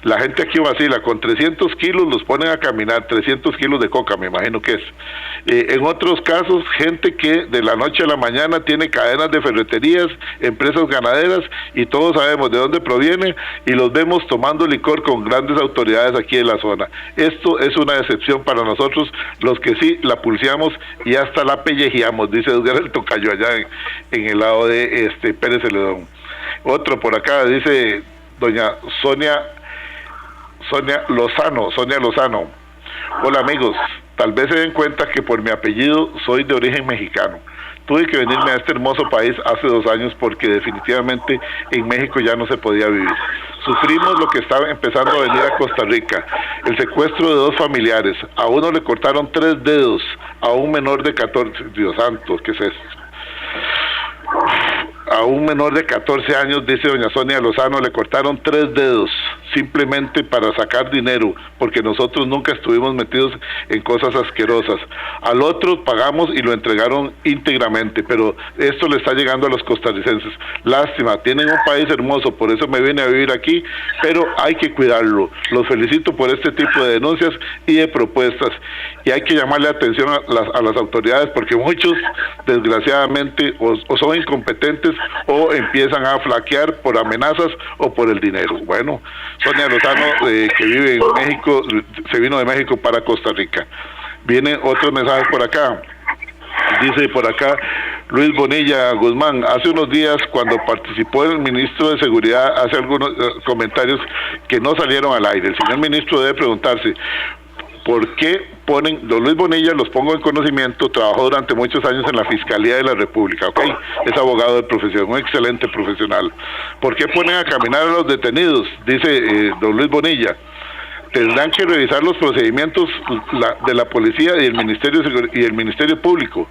la gente aquí vacila, con 300 kilos los ponen a caminar, 300 kilos de coca, me imagino que es. En otros casos, gente que de la noche a la mañana tiene cadenas de ferreterías, empresas ganaderas, y todos sabemos de dónde proviene, y los vemos tomando licor con grandes autoridades aquí en la zona. Esto es una decepción para nosotros, los que sí la pulseamos y hasta la pellejeamos, dice Edgar el Tocayo allá en el lado de Pérez Celedón. Otro por acá, dice doña Sonia Lozano. Hola amigos, tal vez se den cuenta que por mi apellido soy de origen mexicano. Tuve que venirme a este hermoso país hace 2 años porque definitivamente en México ya no se podía vivir. Sufrimos lo que estaba empezando a venir a Costa Rica, el secuestro de 2 familiares. A uno le cortaron 3 dedos, a un menor de 14, Dios santo, ¿qué es esto? A un menor de 14 años, dice doña Sonia Lozano, le cortaron 3 dedos simplemente para sacar dinero, porque nosotros nunca estuvimos metidos en cosas asquerosas. Al otro pagamos y lo entregaron íntegramente, pero esto le está llegando a los costarricenses. Lástima, tienen un país hermoso, por eso me vine a vivir aquí, pero hay que cuidarlo. Los felicito por este tipo de denuncias y de propuestas, y hay que llamarle atención a las autoridades, porque muchos, desgraciadamente, o son incompetentes o empiezan a flaquear por amenazas o por el dinero. Bueno, Sonia Lozano, que vive en México, se vino de México para Costa Rica. Vienen otros mensajes por acá. Dice por acá Luis Bonilla Guzmán, hace unos días cuando participó el ministro de Seguridad, hace algunos comentarios que no salieron al aire. El señor ministro debe preguntarse ¿por qué ponen, don Luis Bonilla, los pongo en conocimiento, trabajó durante muchos años en la Fiscalía de la República, ¿ok? Es abogado de profesión, un excelente profesional. ¿Por qué ponen a caminar a los detenidos? Dice don Luis Bonilla. Tendrán que revisar los procedimientos de la policía y el Ministerio Público.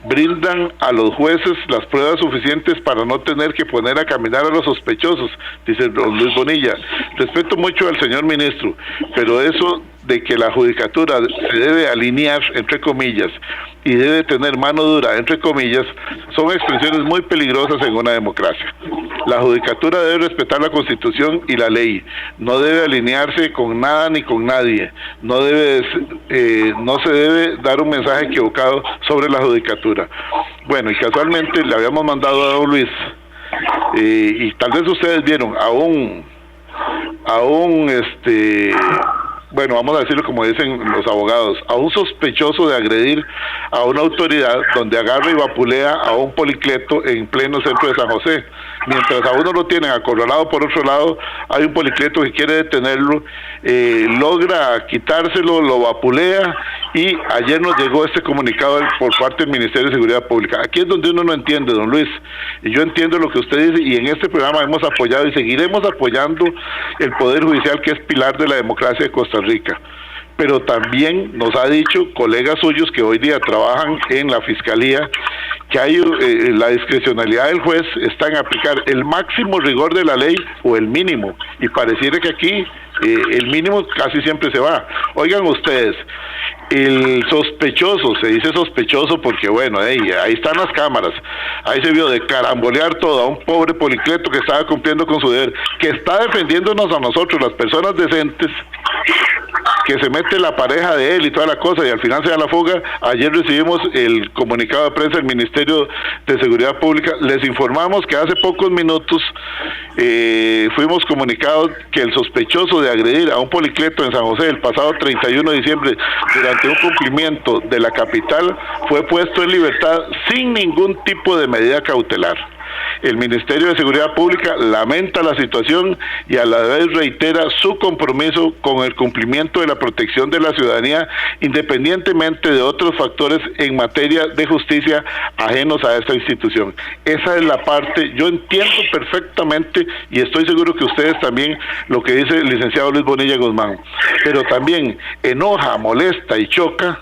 Brindan a los jueces las pruebas suficientes para no tener que poner a caminar a los sospechosos, dice don Luis Bonilla. Respeto mucho al señor ministro, pero eso de que la judicatura se debe alinear, entre comillas, y debe tener mano dura, entre comillas, son expresiones muy peligrosas en una democracia. La judicatura debe respetar la Constitución y la ley, no debe alinearse con nada ni con nadie, no se debe dar un mensaje equivocado sobre la judicatura. Bueno, y casualmente le habíamos mandado a don Luis, y tal vez ustedes vieron bueno, vamos a decirlo como dicen los abogados, a un sospechoso de agredir a una autoridad, donde agarra y vapulea a un policleto en pleno centro de San José. Mientras a uno lo tienen acorralado por otro lado, hay un policleto que quiere detenerlo, logra quitárselo, lo vapulea, y ayer nos llegó este comunicado por parte del Ministerio de Seguridad Pública. Aquí es donde uno no entiende, don Luis, y yo entiendo lo que usted dice, y en este programa hemos apoyado y seguiremos apoyando el Poder Judicial, que es pilar de la democracia de Costa Rica. Pero también nos ha dicho colegas suyos que hoy día trabajan en la Fiscalía que hay la discrecionalidad del juez está en aplicar el máximo rigor de la ley o el mínimo, y pareciera que aquí el mínimo casi siempre se va. Oigan ustedes, el sospechoso, se dice sospechoso porque bueno, ahí están las cámaras, ahí se vio de carambolear todo a un pobre policleto que estaba cumpliendo con su deber, que está defendiéndonos a nosotros, las personas decentes, que se mete la pareja de él y toda la cosa, y al final se da la fuga. Ayer recibimos el comunicado de prensa del Ministerio de Seguridad Pública, les informamos que hace pocos minutos fuimos comunicados que el sospechoso de agredir a un policleto en San José el pasado 31 de diciembre durante un cumplimiento de la capital fue puesto en libertad sin ningún tipo de medida cautelar. El Ministerio de Seguridad Pública lamenta la situación y a la vez reitera su compromiso con el cumplimiento de la protección de la ciudadanía, independientemente de otros factores en materia de justicia ajenos a esta institución. Esa es la parte, yo entiendo perfectamente y estoy seguro que ustedes también lo que dice el licenciado Luis Bonilla Guzmán, pero también enoja, molesta y choca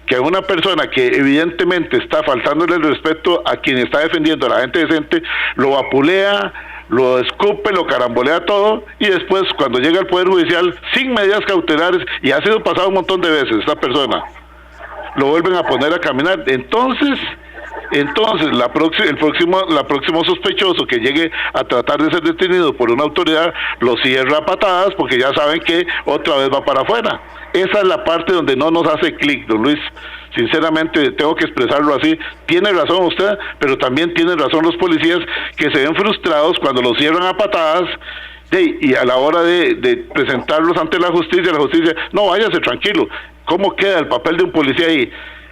que a una persona que evidentemente está faltándole el respeto a quien está defendiendo a la gente decente, lo vapulea, lo escupe, lo carambolea todo, y después cuando llega al Poder Judicial sin medidas cautelares, y ha sido pasado un montón de veces esta persona, lo vuelven a poner a caminar. Entonces la próximo sospechoso que llegue a tratar de ser detenido por una autoridad lo cierra a patadas, porque ya saben que otra vez va para afuera. Esa es la parte donde no nos hace clic, don Luis. Sinceramente tengo que expresarlo así. Tiene razón usted, pero también tienen razón los policías, que se ven frustrados cuando los cierran a patadas. Y a la hora de presentarlos ante la justicia, no, váyase tranquilo. ¿Cómo queda el papel de un policía ahí?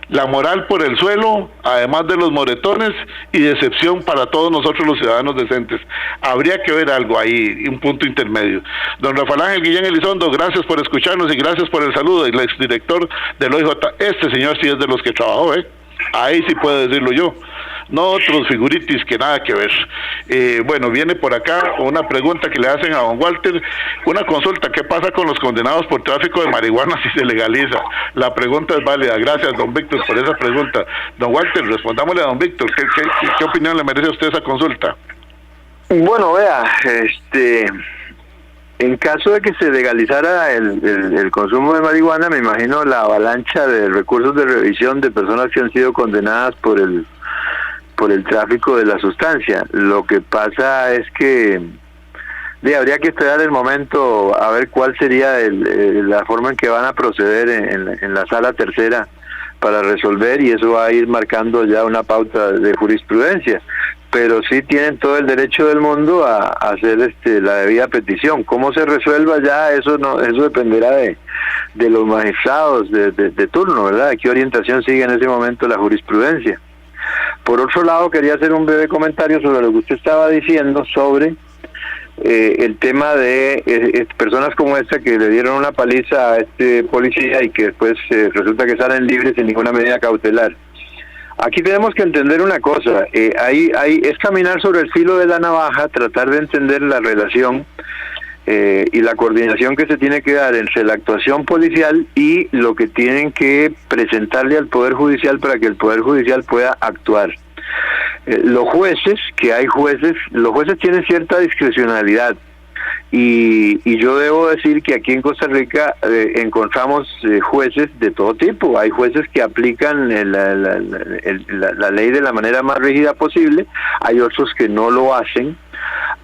La moral por el suelo, además de los moretones, y decepción para todos nosotros los ciudadanos decentes. Habría que ver algo ahí, un punto intermedio. Don Rafael Ángel Guillén Elizondo, gracias por escucharnos y gracias por el saludo. El exdirector del OIJ, este señor sí es de los que trabajó, ahí sí puedo decirlo yo. No otros figuritis que nada que ver. Bueno, viene por acá una pregunta que le hacen a don Walter, una consulta: ¿qué pasa con los condenados por tráfico de marihuana si se legaliza? La pregunta es válida. Gracias, don Víctor, por esa pregunta. Don Walter, respondámosle a don Víctor, ¿qué opinión le merece a usted esa consulta? Bueno, vea, en caso de que se legalizara el consumo de marihuana, me imagino la avalancha de recursos de revisión de personas que han sido condenadas por el tráfico de la sustancia. Lo que pasa es que habría que esperar el momento a ver cuál sería la forma en que van a proceder en la sala tercera para resolver, y eso va a ir marcando ya una pauta de jurisprudencia. Pero sí tienen todo el derecho del mundo a hacer la debida petición. Cómo se resuelva ya, eso dependerá de los magistrados de turno, ¿verdad? ¿Qué orientación sigue en ese momento la jurisprudencia? Por otro lado, quería hacer un breve comentario sobre lo que usted estaba diciendo sobre el tema de personas como esta que le dieron una paliza a este policía y que después resulta que salen libres sin ninguna medida cautelar. Aquí tenemos que entender una cosa, es caminar sobre el filo de la navaja, tratar de entender la relación y la coordinación que se tiene que dar entre la actuación policial y lo que tienen que presentarle al Poder Judicial para que el Poder Judicial pueda actuar. Los jueces tienen cierta discrecionalidad. Y yo debo decir que aquí en Costa Rica encontramos jueces de todo tipo. Hay jueces que aplican la ley de la manera más rígida posible, hay otros que no lo hacen.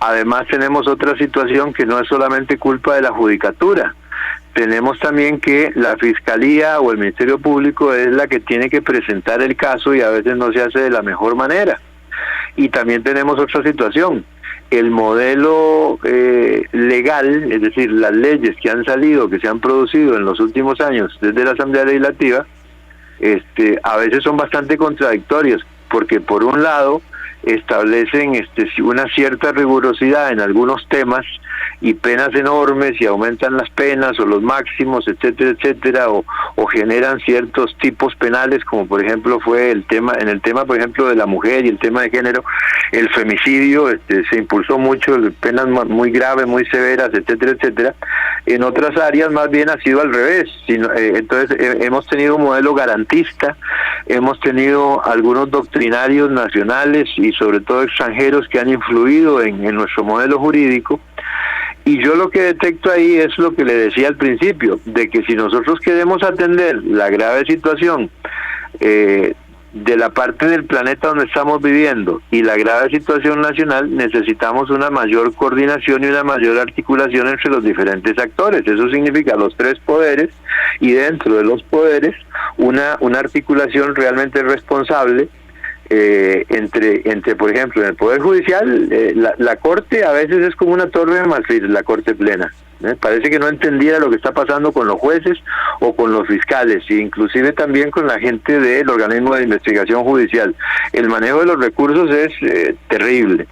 Además tenemos otra situación que no es solamente culpa de la judicatura. Tenemos también que la Fiscalía o el Ministerio Público es la que tiene que presentar el caso y a veces no se hace de la mejor manera. Y también tenemos otra situación. El modelo legal, es decir, las leyes que han salido, que se han producido en los últimos años desde la Asamblea Legislativa, a veces son bastante contradictorias, porque por un lado establecen una cierta rigurosidad en algunos temas y penas enormes y aumentan las penas o los máximos, etcétera, etcétera, o generan ciertos tipos penales, como por ejemplo fue el tema por ejemplo de la mujer y el tema de género, el femicidio, se impulsó mucho, penas muy graves, muy severas, etcétera, etcétera. En otras áreas más bien ha sido al revés, entonces hemos tenido un modelo garantista, hemos tenido algunos doctrinarios nacionales y sobre todo extranjeros que han influido en nuestro modelo jurídico. Y yo lo que detecto ahí es lo que le decía al principio, de que si nosotros queremos atender la grave situación de la parte del planeta donde estamos viviendo y la grave situación nacional, necesitamos una mayor coordinación y una mayor articulación entre los diferentes actores. Eso significa los tres poderes y dentro de los poderes una articulación realmente responsable. Entre por ejemplo en el Poder Judicial la Corte a veces es como una torre de marfil, la Corte plena, parece que no entendiera lo que está pasando con los jueces o con los fiscales, e inclusive también con la gente del organismo de investigación judicial. El manejo de los recursos es terrible.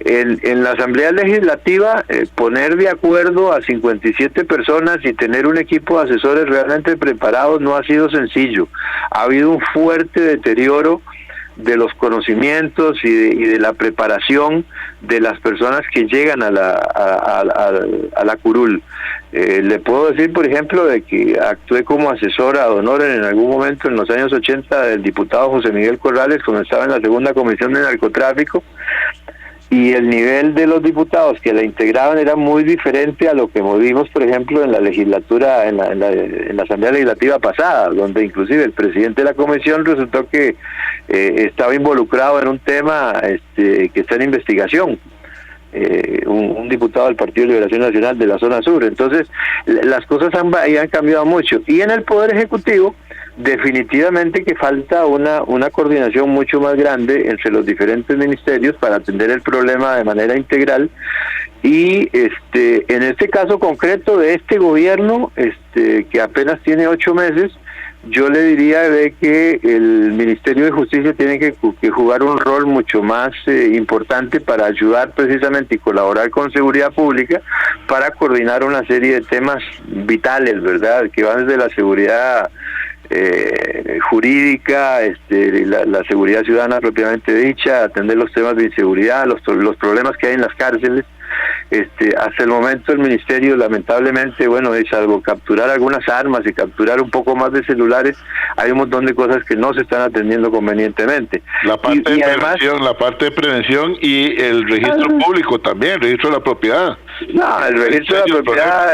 En la Asamblea Legislativa poner de acuerdo a 57 personas y tener un equipo de asesores realmente preparados no ha sido sencillo. Ha habido un fuerte deterioro de los conocimientos y de la preparación de las personas que llegan a la curul. Le puedo decir, por ejemplo, de que actué como asesora ad honorem en algún momento en los años 80 del diputado José Miguel Corrales, cuando estaba en la segunda comisión de narcotráfico, y el nivel de los diputados que la integraban era muy diferente a lo que vimos, por ejemplo, en la legislatura, en la Asamblea Legislativa pasada, donde inclusive el presidente de la comisión resultó que estaba involucrado en un tema que está en investigación, un diputado del Partido de Liberación Nacional de la zona sur. Entonces, las cosas han cambiado mucho. Y en el Poder Ejecutivo, definitivamente que falta una coordinación mucho más grande entre los diferentes ministerios para atender el problema de manera integral. Y en este caso concreto de este gobierno, que apenas tiene 8 meses, yo le diría de que el Ministerio de Justicia tiene que jugar un rol mucho más importante para ayudar precisamente y colaborar con Seguridad Pública para coordinar una serie de temas vitales, ¿verdad?, que van desde la seguridad jurídica, la seguridad ciudadana propiamente dicha, atender los temas de inseguridad, los problemas que hay en las cárceles. Hasta el momento el ministerio, lamentablemente, salvo capturar algunas armas y capturar un poco más de celulares, hay un montón de cosas que no se están atendiendo convenientemente. La parte de prevención y el registro público también, el registro de la propiedad. No, el registro de la propiedad,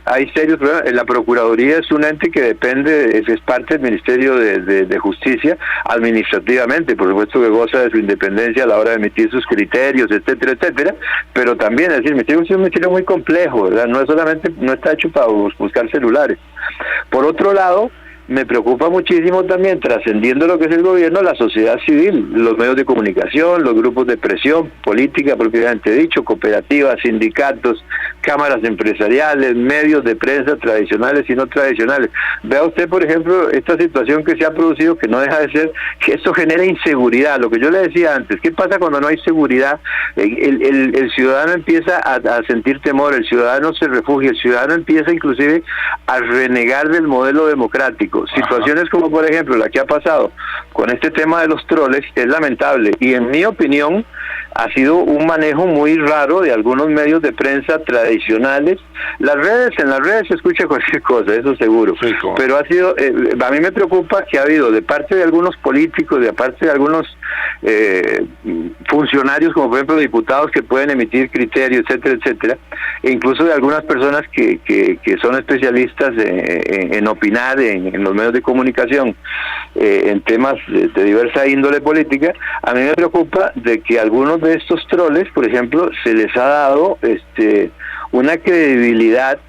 hay serios problemas. La Procuraduría es un ente que depende, es parte del Ministerio de Justicia administrativamente, por supuesto que goza de su independencia a la hora de emitir sus criterios, etcétera, etcétera, pero también, es decir, el ministerio es un ministerio muy complejo, ¿verdad? No está hecho para buscar celulares. Por otro lado, me preocupa muchísimo también, trascendiendo lo que es el gobierno, la sociedad civil, los medios de comunicación, los grupos de presión política propiamente dicho, cooperativas, sindicatos, cámaras empresariales, medios de prensa tradicionales y no tradicionales. Vea usted, por ejemplo, esta situación que se ha producido, que no deja de ser que esto genera inseguridad. Lo que yo le decía antes, ¿qué pasa cuando no hay seguridad? El ciudadano empieza a sentir temor, el ciudadano se refugia, el ciudadano empieza inclusive a renegar del modelo democrático. Situaciones como, por ejemplo, la que ha pasado con este tema de los troles es lamentable, y en mi opinión ha sido un manejo muy raro de algunos medios de prensa tradicionales. En las redes se escucha cualquier cosa, eso seguro, sí, pero ha sido, a mí me preocupa que ha habido de parte de algunos políticos, de parte de algunos funcionarios, como por ejemplo diputados que pueden emitir criterios, etcétera, etcétera, e incluso de algunas personas que son especialistas en opinar en los medios de comunicación en temas de diversa índole política. A mí me preocupa de que algunos de estos troles, por ejemplo, se les ha dado una credibilidad.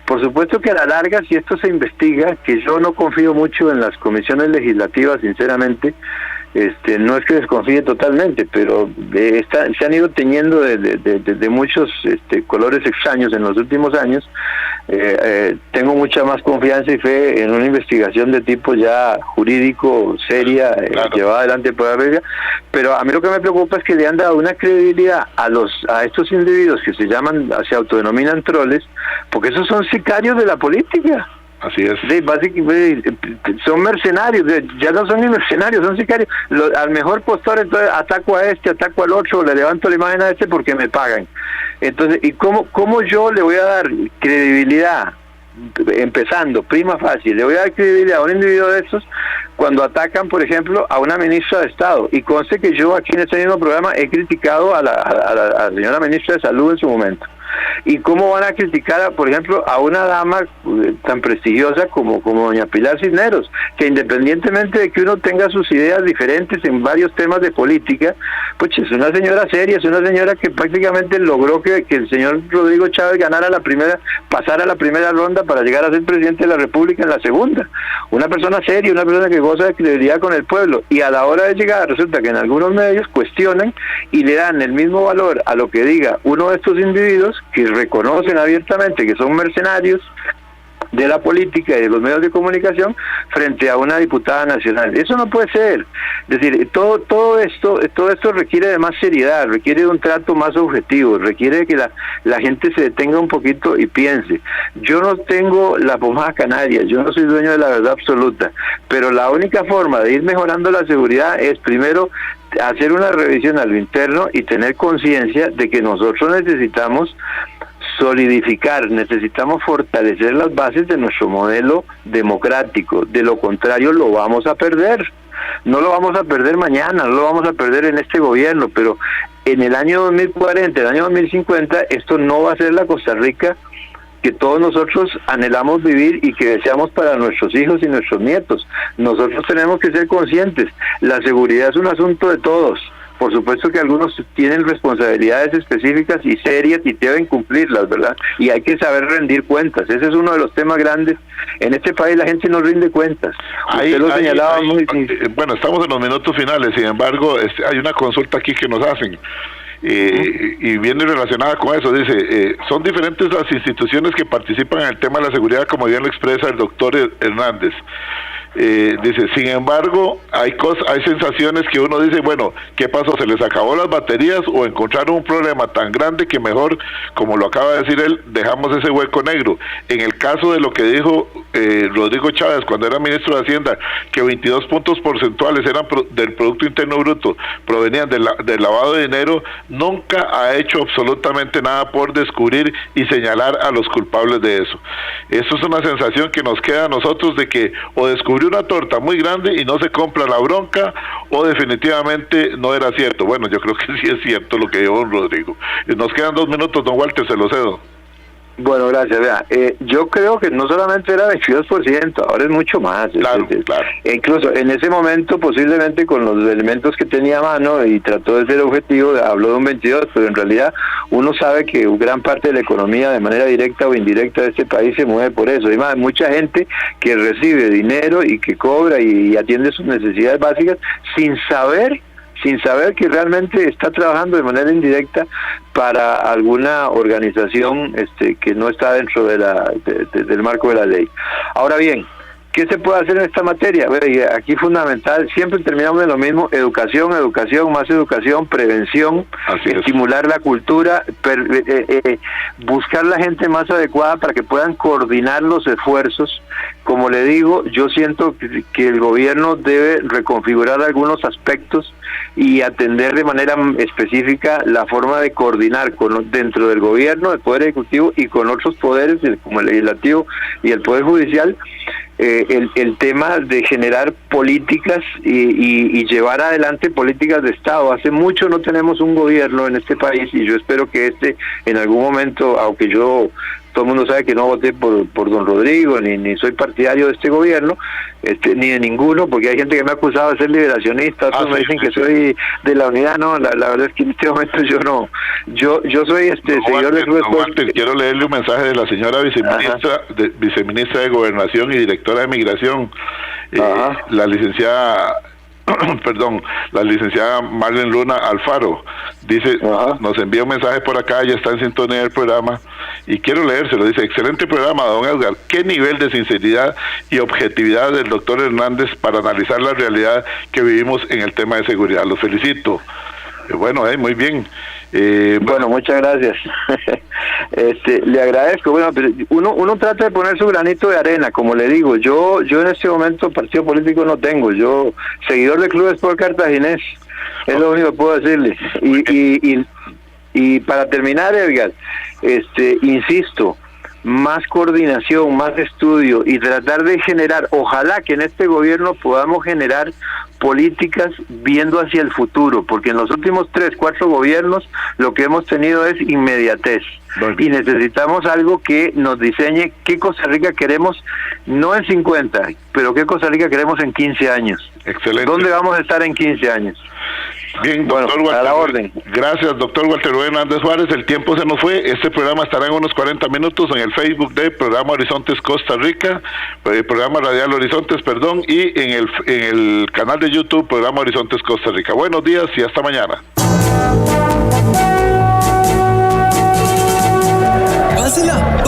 Por supuesto que a la larga, si esto se investiga, que yo no confío mucho en las comisiones legislativas, sinceramente, no es que desconfíe totalmente, pero se han ido teñiendo de muchos colores extraños en los últimos años. Tengo mucha más confianza y fe en una investigación de tipo ya jurídico, seria, claro, llevada adelante por la regla, pero a mí lo que me preocupa es que le han dado una credibilidad a estos individuos que se autodenominan troles, porque esos son sicarios de la política. Así es. Sí, básicamente son mercenarios, ya no son ni mercenarios, son sicarios. Al mejor postor, entonces ataco a ataco al otro, le levanto la imagen a porque me pagan. Entonces, ¿y cómo yo le voy a dar credibilidad? Empezando, prima facie, le voy a dar credibilidad a un individuo de estos cuando atacan, por ejemplo, a una ministra de Estado. Y conste que yo aquí en este mismo programa he criticado a la señora ministra de Salud en su momento. ¿Y cómo van a criticar, por ejemplo, a una dama tan prestigiosa como doña Pilar Cisneros, que independientemente de que uno tenga sus ideas diferentes en varios temas de política, pues es una señora seria, es una señora que prácticamente logró que el señor Rodrigo Chávez pasara a la primera ronda para llegar a ser presidente de la República en la segunda? Una persona seria, una persona que goza de credibilidad con el pueblo, y a la hora de llegar resulta que en algunos medios cuestionan y le dan el mismo valor a lo que diga uno de estos individuos que reconocen abiertamente que son mercenarios de la política y de los medios de comunicación frente a una diputada nacional. Eso no puede ser. Es decir, todo esto requiere de más seriedad, requiere de un trato más objetivo, requiere de que la gente se detenga un poquito y piense. Yo no tengo la pomada canaria, yo no soy dueño de la verdad absoluta, pero la única forma de ir mejorando la seguridad es primero hacer una revisión a lo interno y tener conciencia de que nosotros necesitamos solidificar, necesitamos fortalecer las bases de nuestro modelo democrático. De lo contrario lo vamos a perder. No lo vamos a perder mañana, no lo vamos a perder en este gobierno, pero en el año 2040, el año 2050, esto no va a ser la Costa Rica que todos nosotros anhelamos vivir y que deseamos para nuestros hijos y nuestros nietos. Nosotros tenemos que ser conscientes, la seguridad es un asunto de todos. Por supuesto que algunos tienen responsabilidades específicas y serias y deben cumplirlas, ¿verdad? Y hay que saber rendir cuentas. Ese es uno de los temas grandes. En este país la gente no rinde cuentas. Usted lo señalaba muy bien. Bueno, estamos en los minutos finales, sin embargo, hay una consulta aquí que nos hacen. Y viene relacionada con eso. Dice, son diferentes las instituciones que participan en el tema de la seguridad, como bien lo expresa el doctor Hernández. Dice, sin embargo, hay sensaciones que uno dice, bueno, ¿qué pasó? ¿Se les acabó las baterías o encontraron un problema tan grande que mejor, como lo acaba de decir él, dejamos ese hueco negro? En el caso de lo que dijo Rodrigo Chávez cuando era ministro de Hacienda, que 22 puntos porcentuales eran del Producto Interno Bruto, provenían del lavado de dinero, nunca ha hecho absolutamente nada por descubrir y señalar a los culpables de eso. Eso es una sensación que nos queda a nosotros de que o descubrir una torta muy grande y no se compra la bronca, o definitivamente no era cierto. Bueno, yo creo que sí es cierto lo que dijo don Rodrigo. Nos quedan 2 minutos, don Walter, se lo cedo. Bueno, gracias. Vea, yo creo que no solamente era 22%, ahora es mucho más. Claro, claro. Incluso en ese momento, posiblemente con los elementos que tenía a mano y trató de ser objetivo, habló de un 22%, pero en realidad uno sabe que gran parte de la economía, de manera directa o indirecta de este país, se mueve por eso. Hay mucha gente que recibe dinero y que cobra y atiende sus necesidades básicas sin saber sin saber que realmente está trabajando de manera indirecta para alguna organización que no está dentro de del marco de la ley. Ahora bien, ¿qué se puede hacer en esta materia? Bueno, y aquí fundamental, siempre terminamos en lo mismo: educación, más educación, prevención, estimular la cultura, buscar la gente más adecuada para que puedan coordinar los esfuerzos. Como le digo, yo siento que el gobierno debe reconfigurar algunos aspectos y atender de manera específica la forma de coordinar dentro del gobierno, del Poder Ejecutivo, y con otros poderes, como el Legislativo y el Poder Judicial, el tema de generar políticas y llevar adelante políticas de Estado. Hace mucho no tenemos un gobierno en este país, y yo espero que en algún momento, aunque todo el mundo sabe que no voté por don Rodrigo, ni soy partidario de este gobierno, ni de ninguno, porque hay gente que me ha acusado de ser liberacionista, otros me dicen que soy de la unidad. No, la verdad es que en este momento yo no. Yo soy seguidor de Cruz Walter, quiero leerle un mensaje de la señora viceministra de Gobernación y directora de Migración, la licenciada Marlene Luna Alfaro. Dice, nos envía un mensaje por acá, ya está en sintonía del programa, y quiero leérselo. Dice: excelente programa, don Edgar. Qué nivel de sinceridad y objetividad del doctor Hernández para analizar la realidad que vivimos en el tema de seguridad. Los felicito. Bueno, muy bien. Bueno, muchas gracias. Le agradezco. Bueno, pero uno trata de poner su granito de arena, como le digo. Yo en este momento partido político no tengo. Yo seguidor del Club Sport Cartaginés, es lo único que puedo decirle. Y para terminar, Edgar, insisto, más coordinación, más estudio, y tratar de generar, ojalá que en este gobierno podamos generar políticas viendo hacia el futuro, porque en los últimos 3-4 gobiernos lo que hemos tenido es inmediatez, y necesitamos algo que nos diseñe qué Costa Rica queremos, no en 50, pero qué Costa Rica queremos en 15 años. Excelente. ¿Dónde vamos a estar en 15 años? Bien, doctor Walter, a la orden. Gracias, doctor Walter Hernández Juárez. El tiempo se nos fue. Este programa estará en unos 40 minutos en el Facebook de Programa Horizontes Costa Rica, Programa Radial Horizontes, y en el canal de YouTube Programa Horizontes Costa Rica. Buenos días y hasta mañana. ¡Pásela!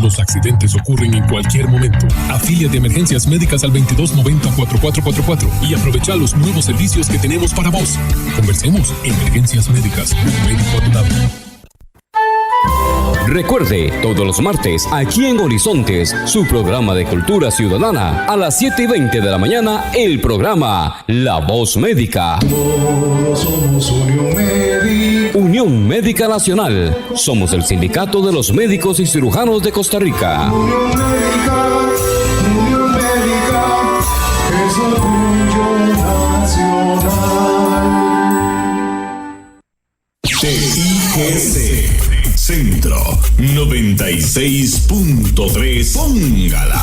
Los accidentes ocurren en cualquier momento. Afíliate a Emergencias Médicas al 2290-4444 y aprovecha los nuevos servicios que tenemos para vos. Conversemos. Emergencias Médicas, un médico a tu lado. Recuerde, todos los martes, aquí en Horizontes, su programa de cultura ciudadana, a las 7:20 de la mañana, el programa La Voz Médica. Todos somos Unión Médica. Unión Médica Nacional. Somos el sindicato de los médicos y cirujanos de Costa Rica. Unión Médica es orgullo nacional. TIGC Centro 96.3. Póngala.